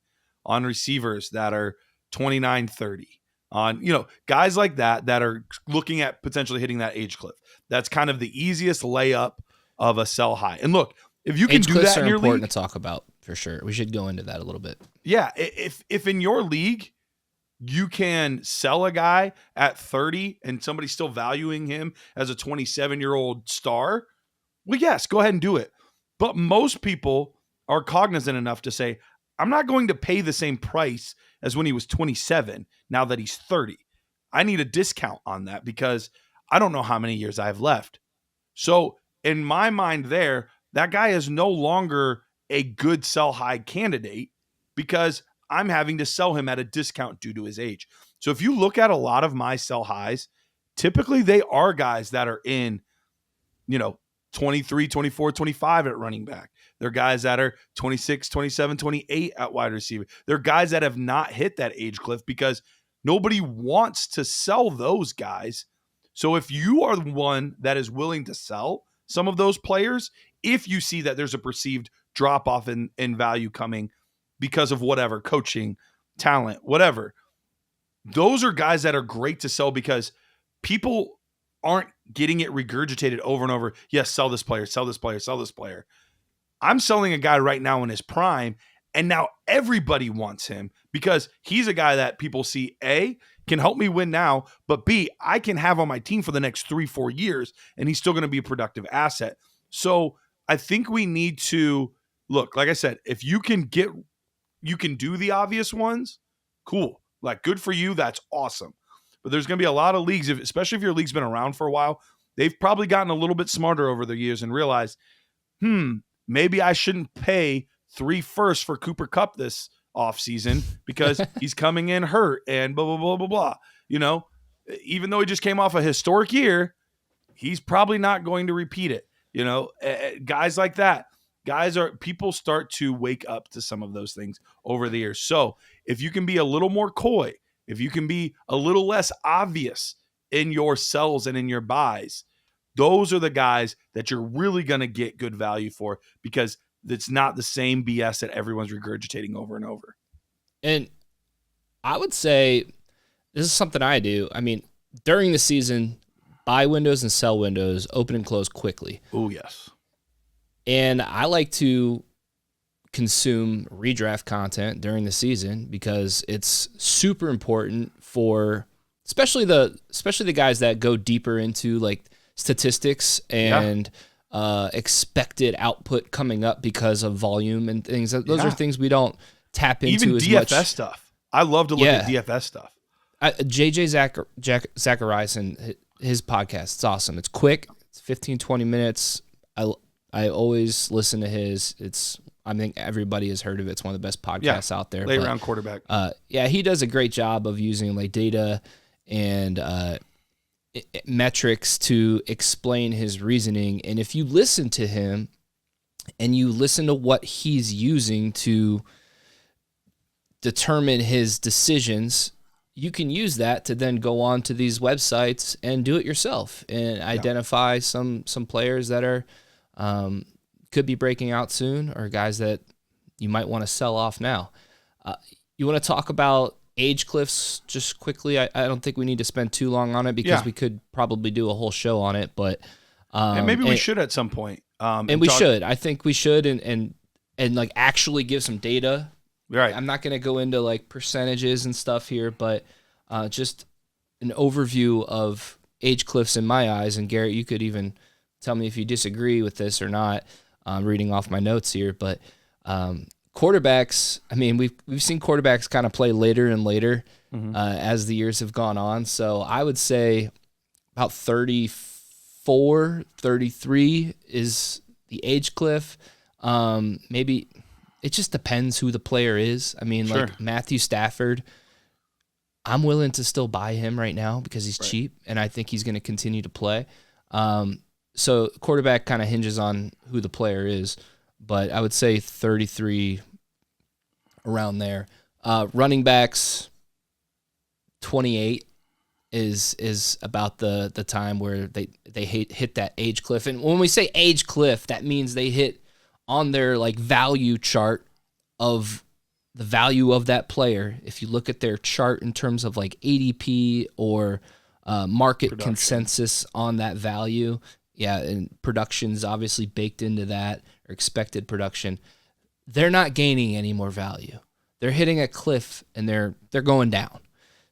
on receivers that are 29, 30, on, guys like that are looking at potentially hitting that age cliff. That's kind of the easiest layup of a sell high. And look, if you can do that in your league, important to talk about for sure. We should go into that a little bit. Yeah, if in your league you can sell a guy at 30 and somebody's still valuing him as a 27-year-old star, well, yes, go ahead and do it. But most people are cognizant enough to say, I'm not going to pay the same price as when he was 27 now that he's 30. I need a discount on that because I don't know how many years I have left. So in my mind there, that guy is no longer a good sell high candidate because I'm having to sell him at a discount due to his age. So if you look at a lot of my sell highs, typically they are guys that are in, 23, 24, 25 at running back. They're guys that are 26, 27, 28 at wide receiver. They're guys that have not hit that age cliff because nobody wants to sell those guys. So if you are the one that is willing to sell some of those players, if you see that there's a perceived drop off in value coming because of whatever, coaching, talent, whatever, those are guys that are great to sell because people aren't getting it regurgitated over and over. Yes, sell this player, sell this player, sell this player. I'm selling a guy right now in his prime, and now everybody wants him because he's a guy that people see, A, can help me win now, but B, I can have on my team for the next 3-4 years, and he's still going to be a productive asset. So I think we need to look, like I said, if you can do the obvious ones, cool. Like, good for you. That's awesome. but there's going to be a lot of leagues, especially if your league's been around for a while, they've probably gotten a little bit smarter over the years and realized, maybe I shouldn't pay 3 firsts for Cooper Kupp this offseason because he's coming in hurt and blah, blah, blah, blah, blah. You know, even though he just came off a historic year, he's probably not going to repeat it. You know, guys like that. People start to wake up to some of those things over the years. So if you can be a little more coy, if you can be a little less obvious in your sells and in your buys, those are the guys that you're really going to get good value for, because it's not the same BS that everyone's regurgitating over and over. And I would say this is something I do. I mean, during the season, buy windows and sell windows open and close quickly. Oh, yes. And I like to consume redraft content during the season because it's super important for especially the guys that go deeper into like statistics and expected output coming up because of volume and things. Those are things we don't tap into even as DFS much. Stuff. I love to look at DFS stuff. JJ Zacharias and his podcast, it's awesome. It's quick. It's 15, 20 minutes. I always listen to his. I think everybody has heard of it. It's one of the best podcasts out there. Late round quarterback. He does a great job of using like data and metrics to explain his reasoning. And if you listen to him and you listen to what he's using to determine his decisions, you can use that to then go on to these websites and do it yourself and identify some players that are could be breaking out soon, or guys that you might want to sell off now. You want to talk about age cliffs just quickly? I don't think we need to spend too long on it because we could probably do a whole show on it, but and maybe we should at some point. And we should. I think we should and like actually give some data. Right. I'm not going to go into like percentages and stuff here, but just an overview of age cliffs in my eyes. And Garrett, you could even tell me if you disagree with this or not. I'm reading off my notes here, but quarterbacks, I mean, we've seen quarterbacks kind of play later and later as the years have gone on. So I would say about 34, 33 is the age cliff. Maybe it just depends who the player is. I mean, like Matthew Stafford, I'm willing to still buy him right now because he's cheap, and I think he's going to continue to play. So quarterback kind of hinges on who the player is, but I would say 33 around there. Running backs, 28 is about the time where they hit that age cliff. And when we say age cliff, that means they hit on their like value chart of the value of that player. If you look at their chart in terms of like ADP or market consensus on that value, and production's obviously baked into that, or expected production, they're not gaining any more value. They're hitting a cliff and they're going down.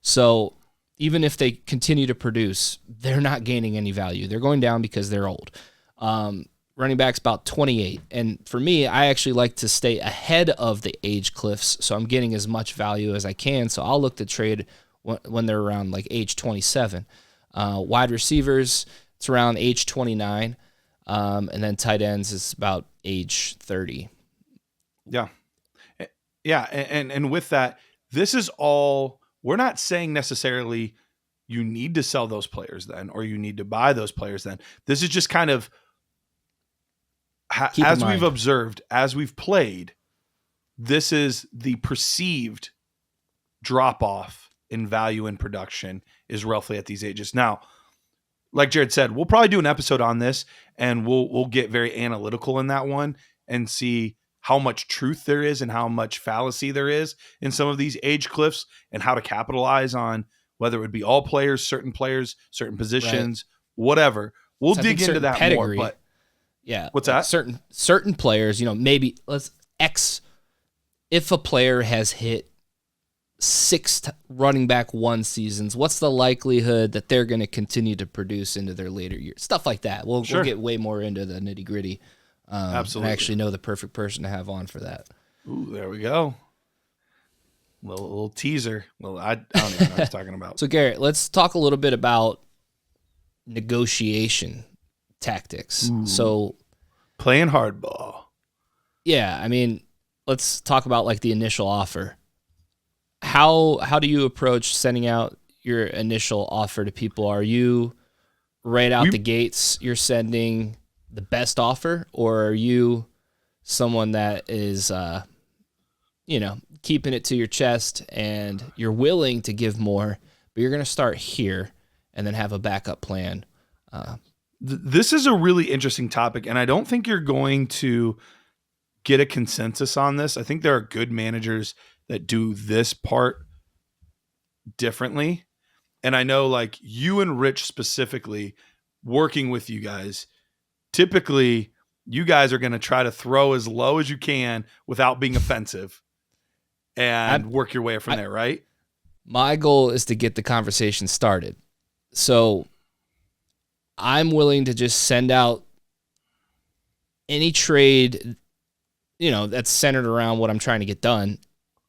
So even if they continue to produce, they're not gaining any value. They're going down because they're old. Running back's about 28. And for me, I actually like to stay ahead of the age cliffs, so I'm getting as much value as I can. So I'll look to trade when they're around like age 27. Wide receivers, it's around age 29. And then tight ends is about age 30. Yeah. Yeah. And with that, this is all, we're not saying necessarily you need to sell those players then, or you need to buy those players then. This is just kind of, as we've observed, as we've played, this is the perceived drop-off in value and production is roughly at these ages. Now, like Jared said, we'll probably do an episode on this, and we'll get very analytical in that one and see how much truth there is and how much fallacy there is in some of these age cliffs, and how to capitalize on whether it would be all players, certain positions, whatever. We'll dig into that pedigree. More, but yeah. What's like that? Certain players, maybe if a player has hit 6 running back 1 seasons, what's the likelihood that they're going to continue to produce into their later years? Stuff like that. We'll get way more into the nitty gritty. Absolutely. I actually know the perfect person to have on for that. Ooh, there we go. Little teaser. Well, I don't even know what I was talking about. So Garrett, let's talk a little bit about negotiation tactics. Ooh. So Playing hardball. Yeah, I mean, let's talk about like the initial offer. How do you approach sending out your initial offer to people? Are you right out the gates, you're sending the best offer, or are you someone that is keeping it to your chest and you're willing to give more, but you're going to start here and then have a backup plan? This is a really interesting topic, and I don't think you're going to get a consensus on this. I think there are good managers that do this part differently. And I know like you and Rich specifically working with you guys, typically you guys are going to try to throw as low as you can without being offensive and work your way from there, right? My goal is to get the conversation started. So I'm willing to just send out any trade, that's centered around what I'm trying to get done,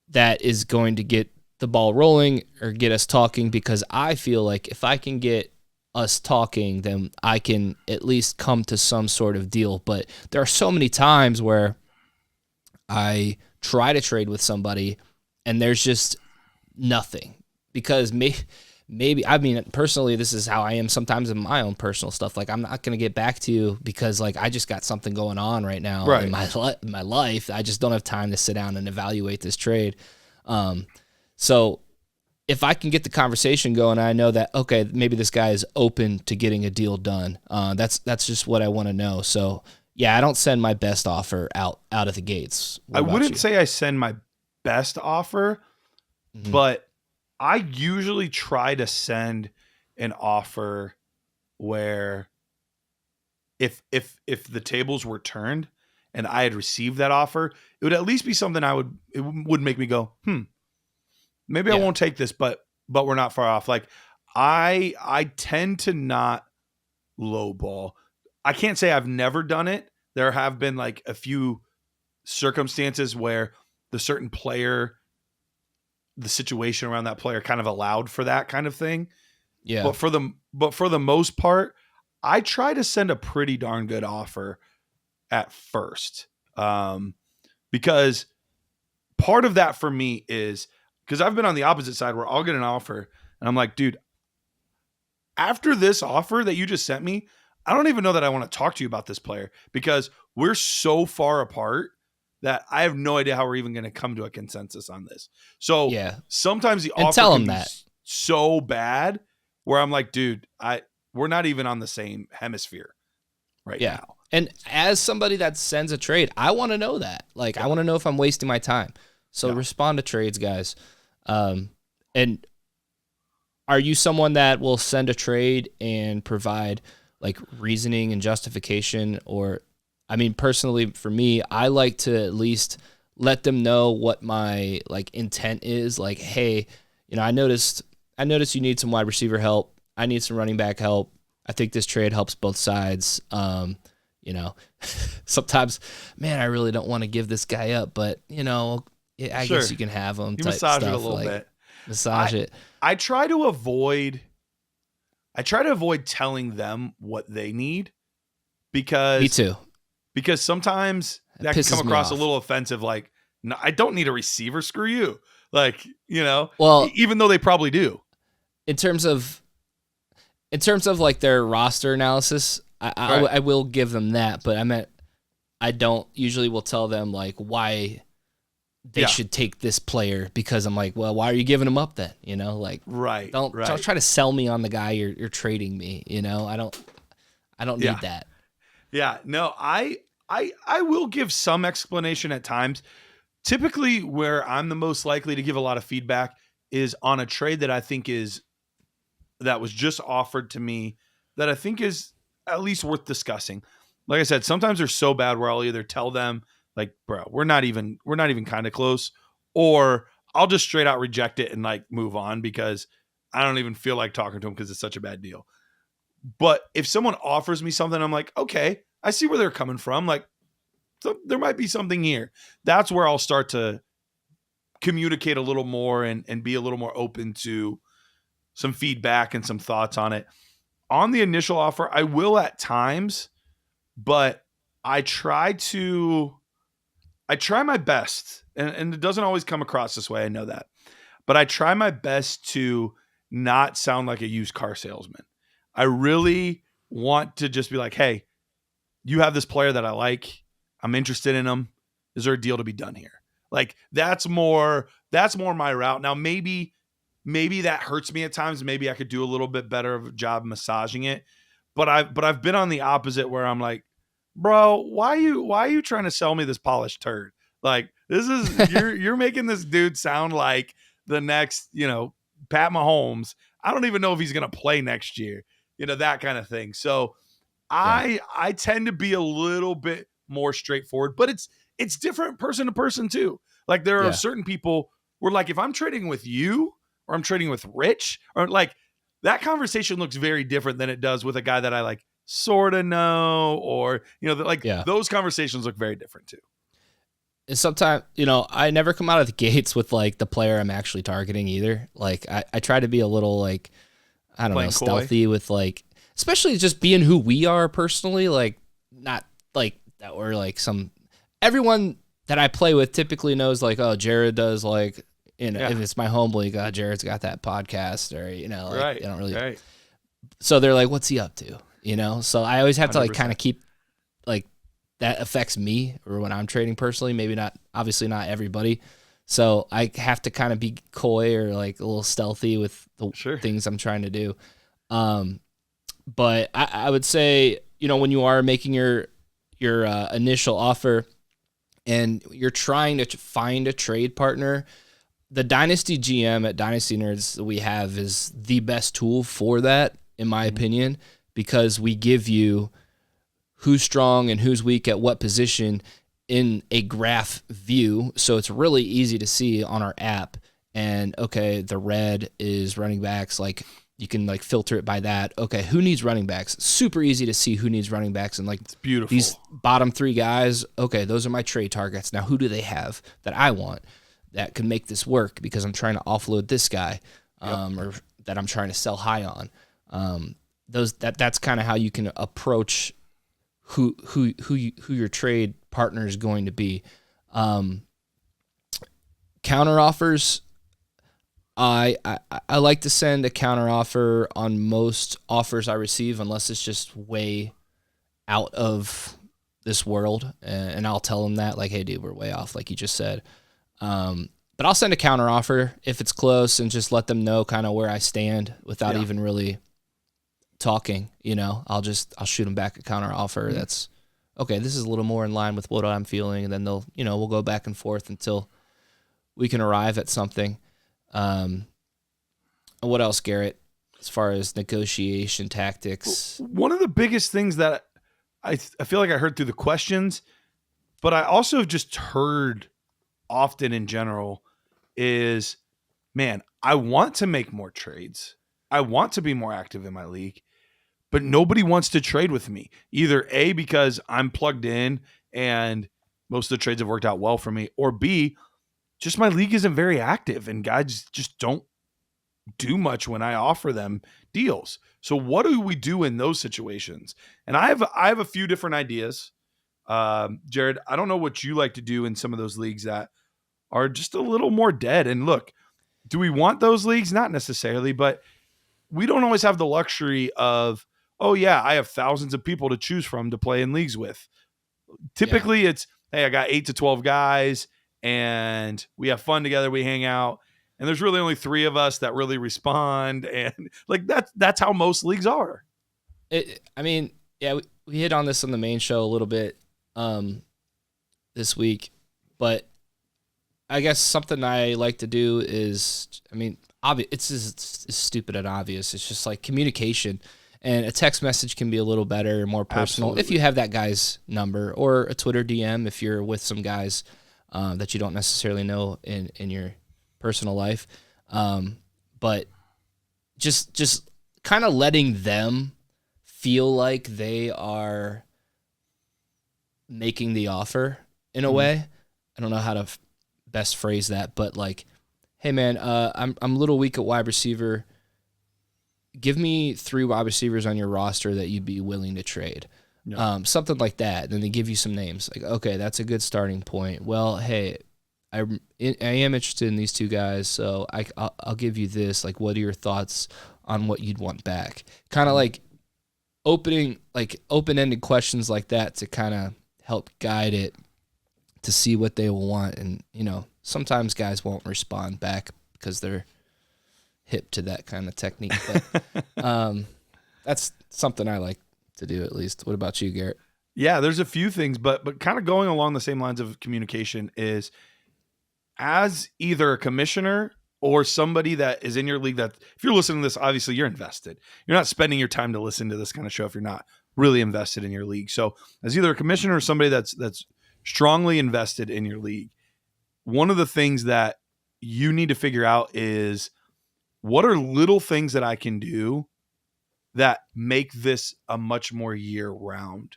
that is going to get the ball rolling or get us talking, because I feel like if I can get us talking, then I can at least come to some sort of deal. But there are so many times where I try to trade with somebody and there's just nothing, because maybe, I mean, personally, this is how I am sometimes in my own personal stuff. Like, I'm not going to get back to you because, like, I just got something going on right now in my life. I just don't have time to sit down and evaluate this trade. So if I can get the conversation going, I know that, okay, maybe this guy is open to getting a deal done. That's just what I want to know. So, yeah, I don't send my best offer out of the gates. I wouldn't say I send my best offer, but I usually try to send an offer where if the tables were turned and I had received that offer, it would at least be something it would make me go, maybe I won't take this, but we're not far off. Like I tend to not lowball. I can't say I've never done it. There have been like a few circumstances where the certain player, the situation around that player kind of allowed for that kind of thing. Yeah. But for the most part, I try to send a pretty darn good offer at first. Because part of that for me is because I've been on the opposite side where I'll get an offer and I'm like, dude, after this offer that you just sent me, I don't even know that I want to talk to you about this player because we're so far apart that I have no idea how we're even going to come to a consensus on this. So sometimes the offer can be so bad where I'm like, dude, we're not even on the same hemisphere right now. And as somebody that sends a trade, I want to know that. Like, I want to know if I'm wasting my time. So respond to trades, guys. And are you someone that will send a trade and provide like reasoning and justification? Or, I mean, personally for me, I like to at least let them know what my like intent is. Like, hey, I noticed you need some wide receiver help. I need some running back help. I think this trade helps both sides. Sometimes, man, I really don't want to give this guy up, but I guess you can have him. You massage it a little bit. Massage it. I try to avoid telling them what they need because me too. Because sometimes that can come across a little offensive. Like, no, I don't need a receiver. Screw you. Like, well, even though they probably do. In terms of like their roster analysis, I will give them that, but I don't usually will tell them like why they should take this player, because I'm like, well, why are you giving him up then? Like, don't try to sell me on the guy you're trading me. I don't need that. Yeah, no, I will give some explanation at times. Typically where I'm the most likely to give a lot of feedback is on a trade that was just offered to me that I think is at least worth discussing. Like I said, sometimes they're so bad where I'll either tell them like, bro, we're not even kind of close, or I'll just straight out reject it and like move on because I don't even feel like talking to them because it's such a bad deal. But if someone offers me something, I'm like, okay, I see where they're coming from. Like, so there might be something here. That's where I'll start to communicate a little more and be a little more open to some feedback and some thoughts on it. On the initial offer, I will at times, but I try my best, and it doesn't always come across this way. I know that, but I try my best to not sound like a used car salesman. I really want to just be like, hey, you have this player that I like. I'm interested in him. Is there a deal to be done here? Like that's more my route. Now, maybe that hurts me at times. Maybe I could do a little bit better of a job massaging it. But I've been on the opposite where I'm like, bro, why are you trying to sell me this polished turd? Like this is you're making this dude sound like the next, Pat Mahomes. I don't even know if he's gonna play next year, that kind of thing. So I tend to be a little bit more straightforward, but it's different person to person too. Like there are certain people where like if I'm trading with you or I'm trading with Rich or like that conversation looks very different than it does with a guy that I like sort of know or those conversations look very different too. And sometimes, I never come out of the gates with like the player I'm actually targeting either. Like I try to be a little like, I don't know, stealthy with like, especially just being who we are personally, like not like that we're like everyone that I play with typically knows like, oh, Jared does like, if it's my home league, Jared's got that podcast or, like, they don't really. Right. So they're like, what's he up to? So I always have to like 100%. Kind of keep like that affects me or when I'm trading personally, maybe not, obviously not everybody. So I have to kind of be coy or like a little stealthy with the things I'm trying to do. But I would say, when you are making your initial offer and you're trying to find a trade partner, the Dynasty GM at Dynasty Nerds that we have is the best tool for that, in my opinion, because we give you who's strong and who's weak at what position in a graph view. So it's really easy to see on our app. And okay, the red is running backs. Like you can like filter it by that. Okay, who needs running backs? Super easy to see who needs running backs. And like it's beautiful. These bottom three guys, okay, those are my trade targets. Now who do they have that I want that can make this work because I'm trying to offload this guy or that I'm trying to sell high on. That's kind of how you can approach who your trade partner is going to be. Counter offers. I like to send a counter offer on most offers I receive unless it's just way out of this world, and I'll tell them that like, hey dude, we're way off, like you just said. But I'll send a counter offer if it's close and just let them know kind of where I stand without even really talking. I'll shoot them back a counter offer. That's okay. This is a little more in line with what I'm feeling. And then they'll, we'll go back and forth until we can arrive at something. What else, Garrett, as far as negotiation tactics? One of the biggest things that I feel like I heard through the questions, but I also have just heard often in general is, man, I want to make more trades. I want to be more active in my league, but nobody wants to trade with me. Either A, because I'm plugged in and most of the trades have worked out well for me, or B, just my league isn't very active and guys just don't do much when I offer them deals. So what do we do in those situations? And I have a few different ideas. Jared, I don't know what you like to do in some of those leagues that are just a little more dead. And look, do we want those leagues? Not necessarily, but we don't always have the luxury of, oh yeah, I have thousands of people to choose from to play in leagues with. Typically it's, hey, I got 8 to 12 guys and we have fun together. We hang out and there's really only 3 of us that really respond. And like, that's how most leagues are. We hit on this on the main show a little bit this week, but I guess something I like to do is, it's stupid and obvious. It's just like communication, and a text message can be a little better, more personal. Absolutely. If you have that guy's number, or a Twitter DM if you're with some guys that you don't necessarily know in your personal life. But just kind of letting them feel like they are making the offer in a way. I don't know how to best phrase that, but like, hey man, I'm a little weak at wide receiver. Give me 3 wide receivers on your roster that you'd be willing to trade. Yeah. Something like that. Then they give you some names. Like, okay, that's a good starting point. Well, hey, I am interested in these 2 guys, so I'll give you this. Like, what are your thoughts on what you'd want back? Kind of like open-ended questions like that to kind of help guide it to see what they will want. And, sometimes guys won't respond back because they're hip to that kind of technique. But that's something I like to do, at least. What about you, Garrett? Yeah, there's a few things, but kind of going along the same lines of communication is, as either a commissioner or somebody that is in your league, that if you're listening to this, obviously you're invested. You're not spending your time to listen to this kind of show if you're not really invested in your league. So as either a commissioner or somebody that's strongly invested in your league, one of the things that you need to figure out is, what are little things that I can do that make this a much more year-round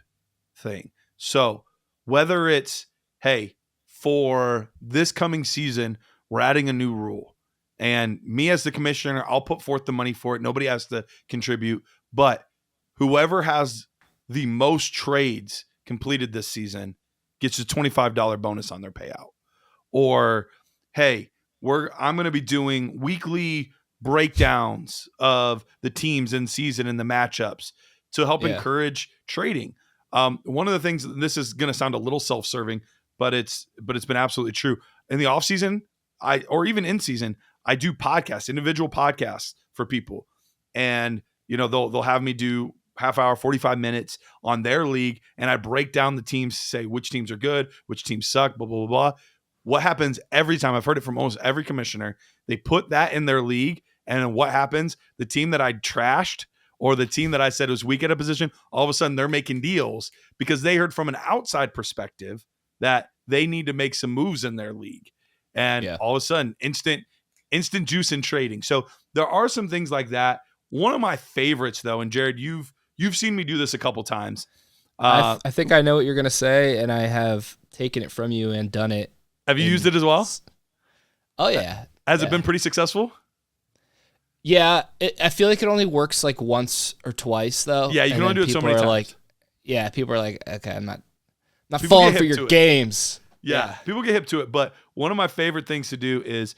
thing? So whether it's, hey, for this coming season, we're adding a new rule, and me as the commissioner, I'll put forth the money for it. Nobody has to contribute, but whoever has the most trades completed this season gets a $25 bonus on their payout. Or, hey, I'm going to be doing weekly breakdowns of the teams in season and the matchups to help encourage trading. One of the things, and this is going to sound a little self-serving, but it's been absolutely true. In the off season, or even in season, I do podcasts, individual podcasts for people, and they'll have me do half hour, 45 minutes on their league, and I break down the teams, say which teams are good, which teams suck, blah blah blah blah. What happens every time? I've heard it from almost every commissioner. They put that in their league, and what happens? The team that I trashed, or the team that I said was weak at a position, all of a sudden they're making deals because they heard from an outside perspective that they need to make some moves in their league. And all of a sudden, instant juice in trading. So there are some things like that. One of my favorites, though, and Jared, you've seen me do this a couple times. I think I know what you're going to say, and I have taken it from you and done it. Have you used it as well? Oh, yeah. Has it been pretty successful? Yeah. I feel like it only works like once or twice, though. Yeah, you can only do it so many times. People are like, okay, I'm not falling for your games. Yeah, people get hip to it. But one of my favorite things to do is,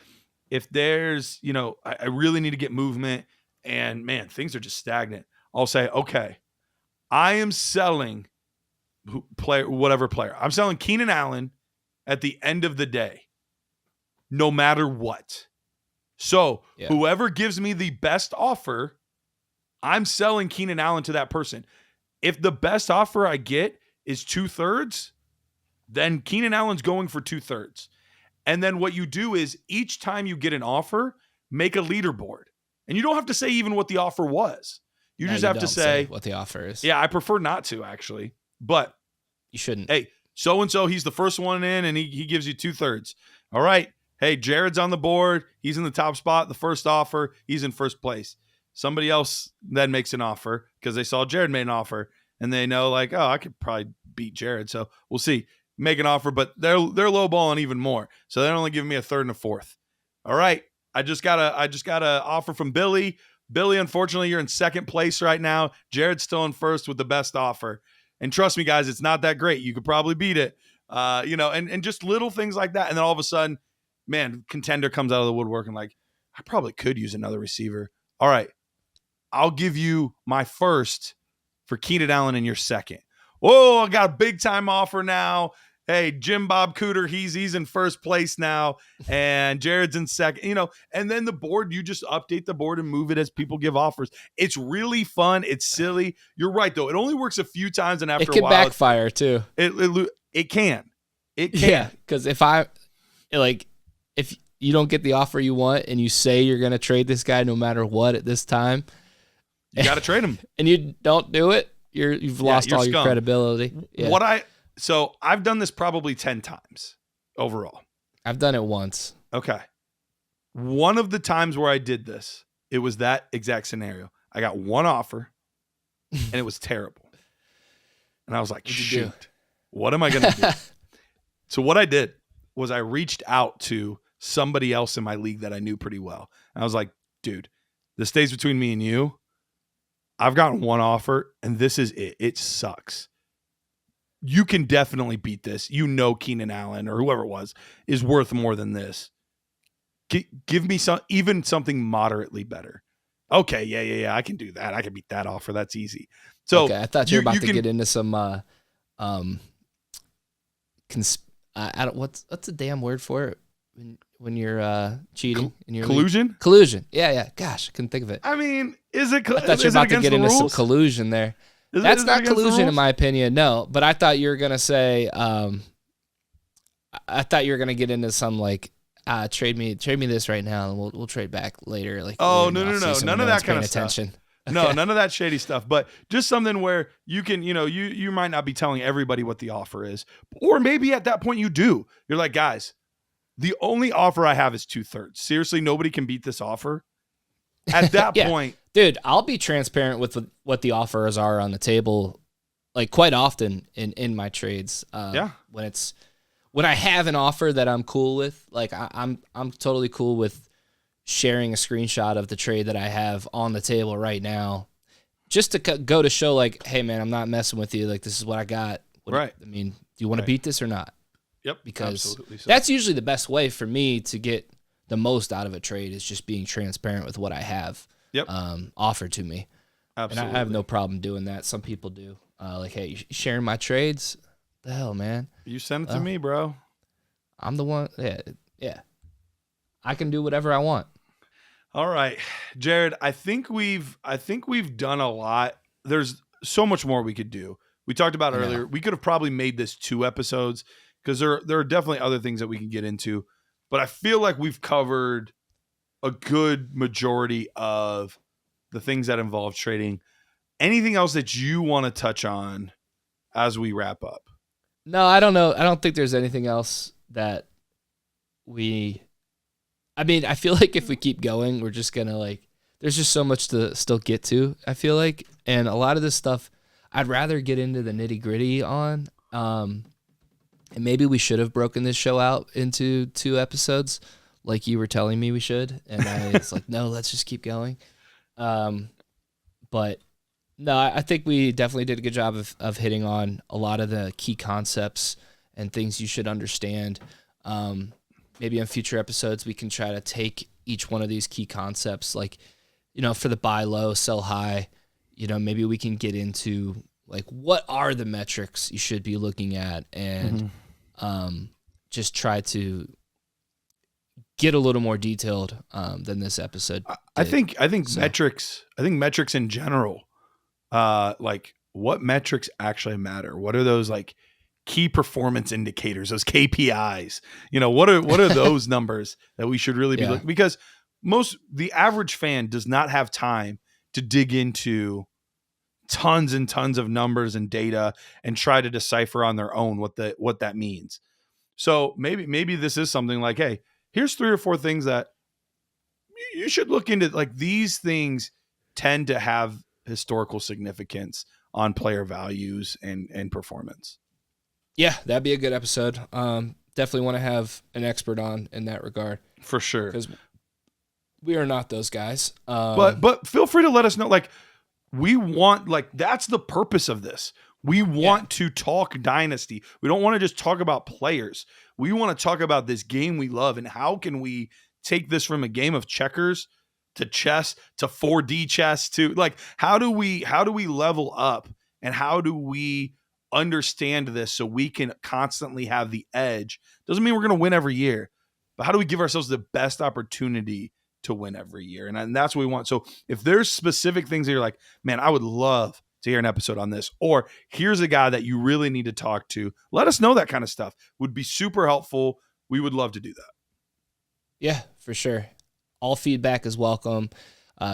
if there's, I really need to get movement and, man, things are just stagnant, I'll say, okay, I am selling whatever player. I'm selling Keenan Allen at the end of the day, no matter what. So whoever gives me the best offer, I'm selling Keenan Allen to that person. If the best offer I get is 2/3, then Keenan Allen's going for 2/3. And then what you do is, each time you get an offer, make a leaderboard. And you don't have to say even what the offer was. You just have to say what the offer is. Yeah, I prefer not to, actually. But you shouldn't. Hey, so-and-so, he's the first one in, and he gives you 2/3. All right. Hey, Jared's on the board. He's in the top spot. The first offer, he's in first place. Somebody else then makes an offer because they saw Jared made an offer, and they know, like, oh, I could probably beat Jared. So we'll see. Make an offer, but they're lowballing even more. So they're only giving me a third and a fourth. All right. I just got a offer from Billy. Billy, unfortunately, you're in second place right now. Jared's still in first with the best offer. And trust me, guys, it's not that great. You could probably beat it. And just little things like that. And then all of a sudden, man, contender comes out of the woodwork and, like, I probably could use another receiver. All right. I'll give you my first for Keenan Allen in your second. Whoa, I got a big time offer now. Hey, Jim Bob Cooter, he's in first place now, and Jared's in second, and then the board, you just update the board and move it as people give offers. It's really fun. It's silly. You're right, though. It only works a few times, and after a while, it can backfire too. It can. Yeah, because if you don't get the offer you want and you say you're going to trade this guy no matter what at this time, you got to trade him. And you don't do it, you've lost all your credibility. Yeah. So I've done this probably 10 times overall. I've done it once. Okay. One of the times where I did this, it was that exact scenario. I got one offer, and it was terrible. And I was like, shoot, what am I going to do? So what I did was I reached out to somebody else in my league that I knew pretty well. And I was like, dude, this stays between me and you. I've gotten one offer, and this is it. It sucks. You can definitely beat this. You know Keenan Allen or whoever it was is worth more than this. Give me even something moderately better. Okay, yeah. I can do that. I can beat that offer. That's easy. So okay, I thought you were about to get into some I don't what's the damn word for it when you're cheating in your collusion? League? Collusion. Yeah. Gosh, I couldn't think of it. I mean, is it? I thought you were about to get into some collusion there. That's not collusion in my opinion, no. But I thought you were gonna say, I thought you were gonna get into some like, trade me this right now, and we'll trade back later. Like, oh no, none of that kind of attention. Stuff. No, none of that shady stuff. But just something where you can, you might not be telling everybody what the offer is, or maybe at that point you do. You're like, guys, the only offer I have is 2/3. Seriously, nobody can beat this offer. At that point, dude, I'll be transparent with what the offers are on the table, like quite often in my trades. When I have an offer that I'm cool with, like I'm totally cool with sharing a screenshot of the trade that I have on the table right now, just to go to show like, hey man, I'm not messing with you. Like this is what I got. Right. I mean, do you want to beat this or not? Yep. Because that's usually the best way for me to get the most out of a trade is just being transparent with what I have offered to me. Absolutely. And I have no problem doing that. Some people do. Like, hey, you sharing my trades? The hell, man. You send it to me, bro. I'm the one. Yeah. I can do whatever I want. All right, Jared, I think we've done a lot. There's so much more we could do. We talked about earlier. We could have probably made this 2 episodes because there are definitely other things that we can get into. But I feel like we've covered a good majority of the things that involve trading. Anything else that you want to touch on as we wrap up? No, I don't know. I don't think there's anything else that I mean, I feel like if we keep going, we're just going to there's just so much to still get to, I feel like. And a lot of this stuff, I'd rather get into the nitty gritty on. And maybe we should have broken this show out into 2 episodes like you were telling me we should. And I was like, no, let's just keep going. But no, I think we definitely did a good job of hitting on a lot of the key concepts and things you should understand. Maybe in future episodes, we can try to take each one of these key concepts, like, for the buy low, sell high, maybe we can get into like, what are the metrics you should be looking at and just try to get a little more detailed than this episode did. I think metrics in general, like what metrics actually matter? What are those like key performance indicators, those KPIs? What are those numbers that we should really be looking? Because the average fan does not have time to dig into tons and tons of numbers and data and try to decipher on their own what that means. So maybe this is something like, hey, here's 3 or 4 things that you should look into. Like, these things tend to have historical significance on player values and performance. Yeah, that'd be a good episode. Definitely want to have an expert on in that regard. For sure. Because we are not those guys. But feel free to let us know. Like, we want, that's the purpose of this. We want to talk Dynasty. We don't want to just talk about players. We want to talk about this game we love and how can we take this from a game of checkers to chess to 4D chess to how do we level up and how do we understand this so we can constantly have the edge? Doesn't mean we're going to win every year, but how do we give ourselves the best opportunity to win every year? And that's what we want. So if there's specific things that you're like, man, I would love to hear an episode on this, or here's a guy that you really need to talk to, let us know. That kind of stuff would be super helpful. We would love to do that. Yeah, for sure. All feedback is welcome.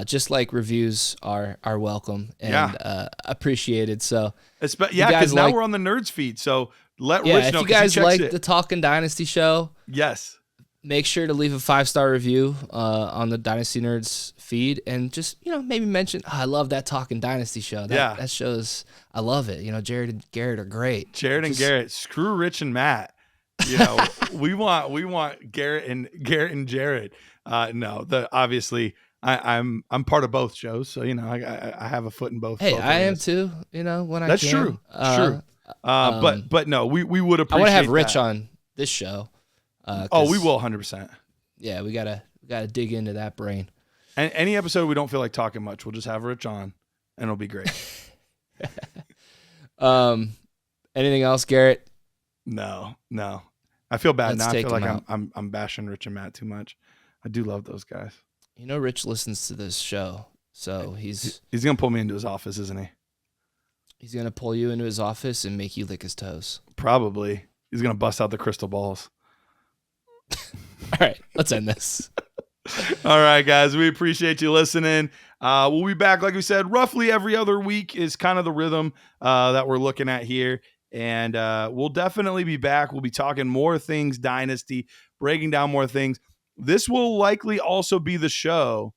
Just like reviews are welcome and appreciated. So because now we're on the Nerds feed. So let Rich know. If you guys like the Talkin Dynasty show, yes, make sure to leave a 5-star review on the Dynasty Nerds feed, and just maybe mention, I love that Talkin Dynasty show. That shows, I love it. Jared and Garrett are great. Jared and Garrett, screw Rich and Matt. You know, we want Garret and Jared. No, obviously I'm part of both shows, so you know I have a foot in both. Hey, both I am areas. too. You know, when That's I can. true. True. But no, we would appreciate. I want to have Rich that. on this show. Oh, we will 100%. Yeah, we gotta dig into that brain. And any episode we don't feel like talking much, we'll just have Rich on, and it'll be great. Anything else, Garrett? No. I feel bad now. I feel like I'm bashing Rich and Matt too much. I do love those guys. You know, Rich listens to this show, so he's gonna pull me into his office, isn't he? He's gonna pull you into his office and make you lick his toes. Probably. He's gonna bust out the crystal balls. All right, let's end this. All right, guys, we appreciate you listening. We'll be back, like we said, roughly every other week is kind of the rhythm that we're looking at here. And we'll definitely be back. We'll be talking more things Dynasty, breaking down more things. This will likely also be the show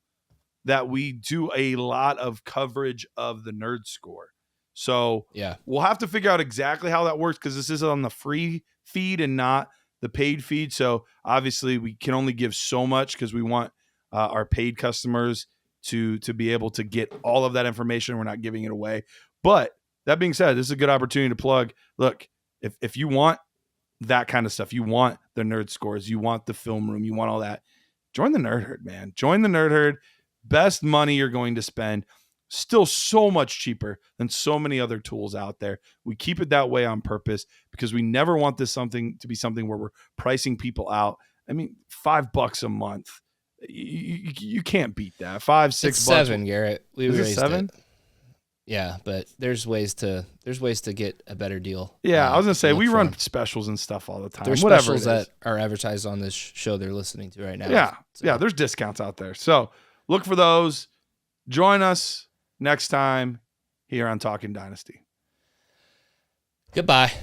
that we do a lot of coverage of the Nerd Score. So yeah, we'll have to figure out exactly how that works because this is on the free feed and not the paid feed. So obviously we can only give so much because we want our paid customers to be able to get all of that information. We're not giving it away. But that being said, this is a good opportunity to plug. Look, if you want that kind of stuff, you want the Nerd Scores, you want the film room, you want all that, join the Nerd Herd, man. Join the Nerd Herd. Best money you're going to spend. Still so much cheaper than so many other tools out there. We keep it that way on purpose because we never want this to be something where we're pricing people out. I mean, $5 a month. You can't beat that. $5, $6. It's $7, Garrett. We raised $7? It. Yeah, but there's ways to get a better deal. Yeah, I was gonna say we run specials and stuff all the time. There's specials that are advertised on this show they're listening to right now. Yeah, yeah. There's discounts out there, so look for those. Join us next time here on Talkin Dynasty. Goodbye.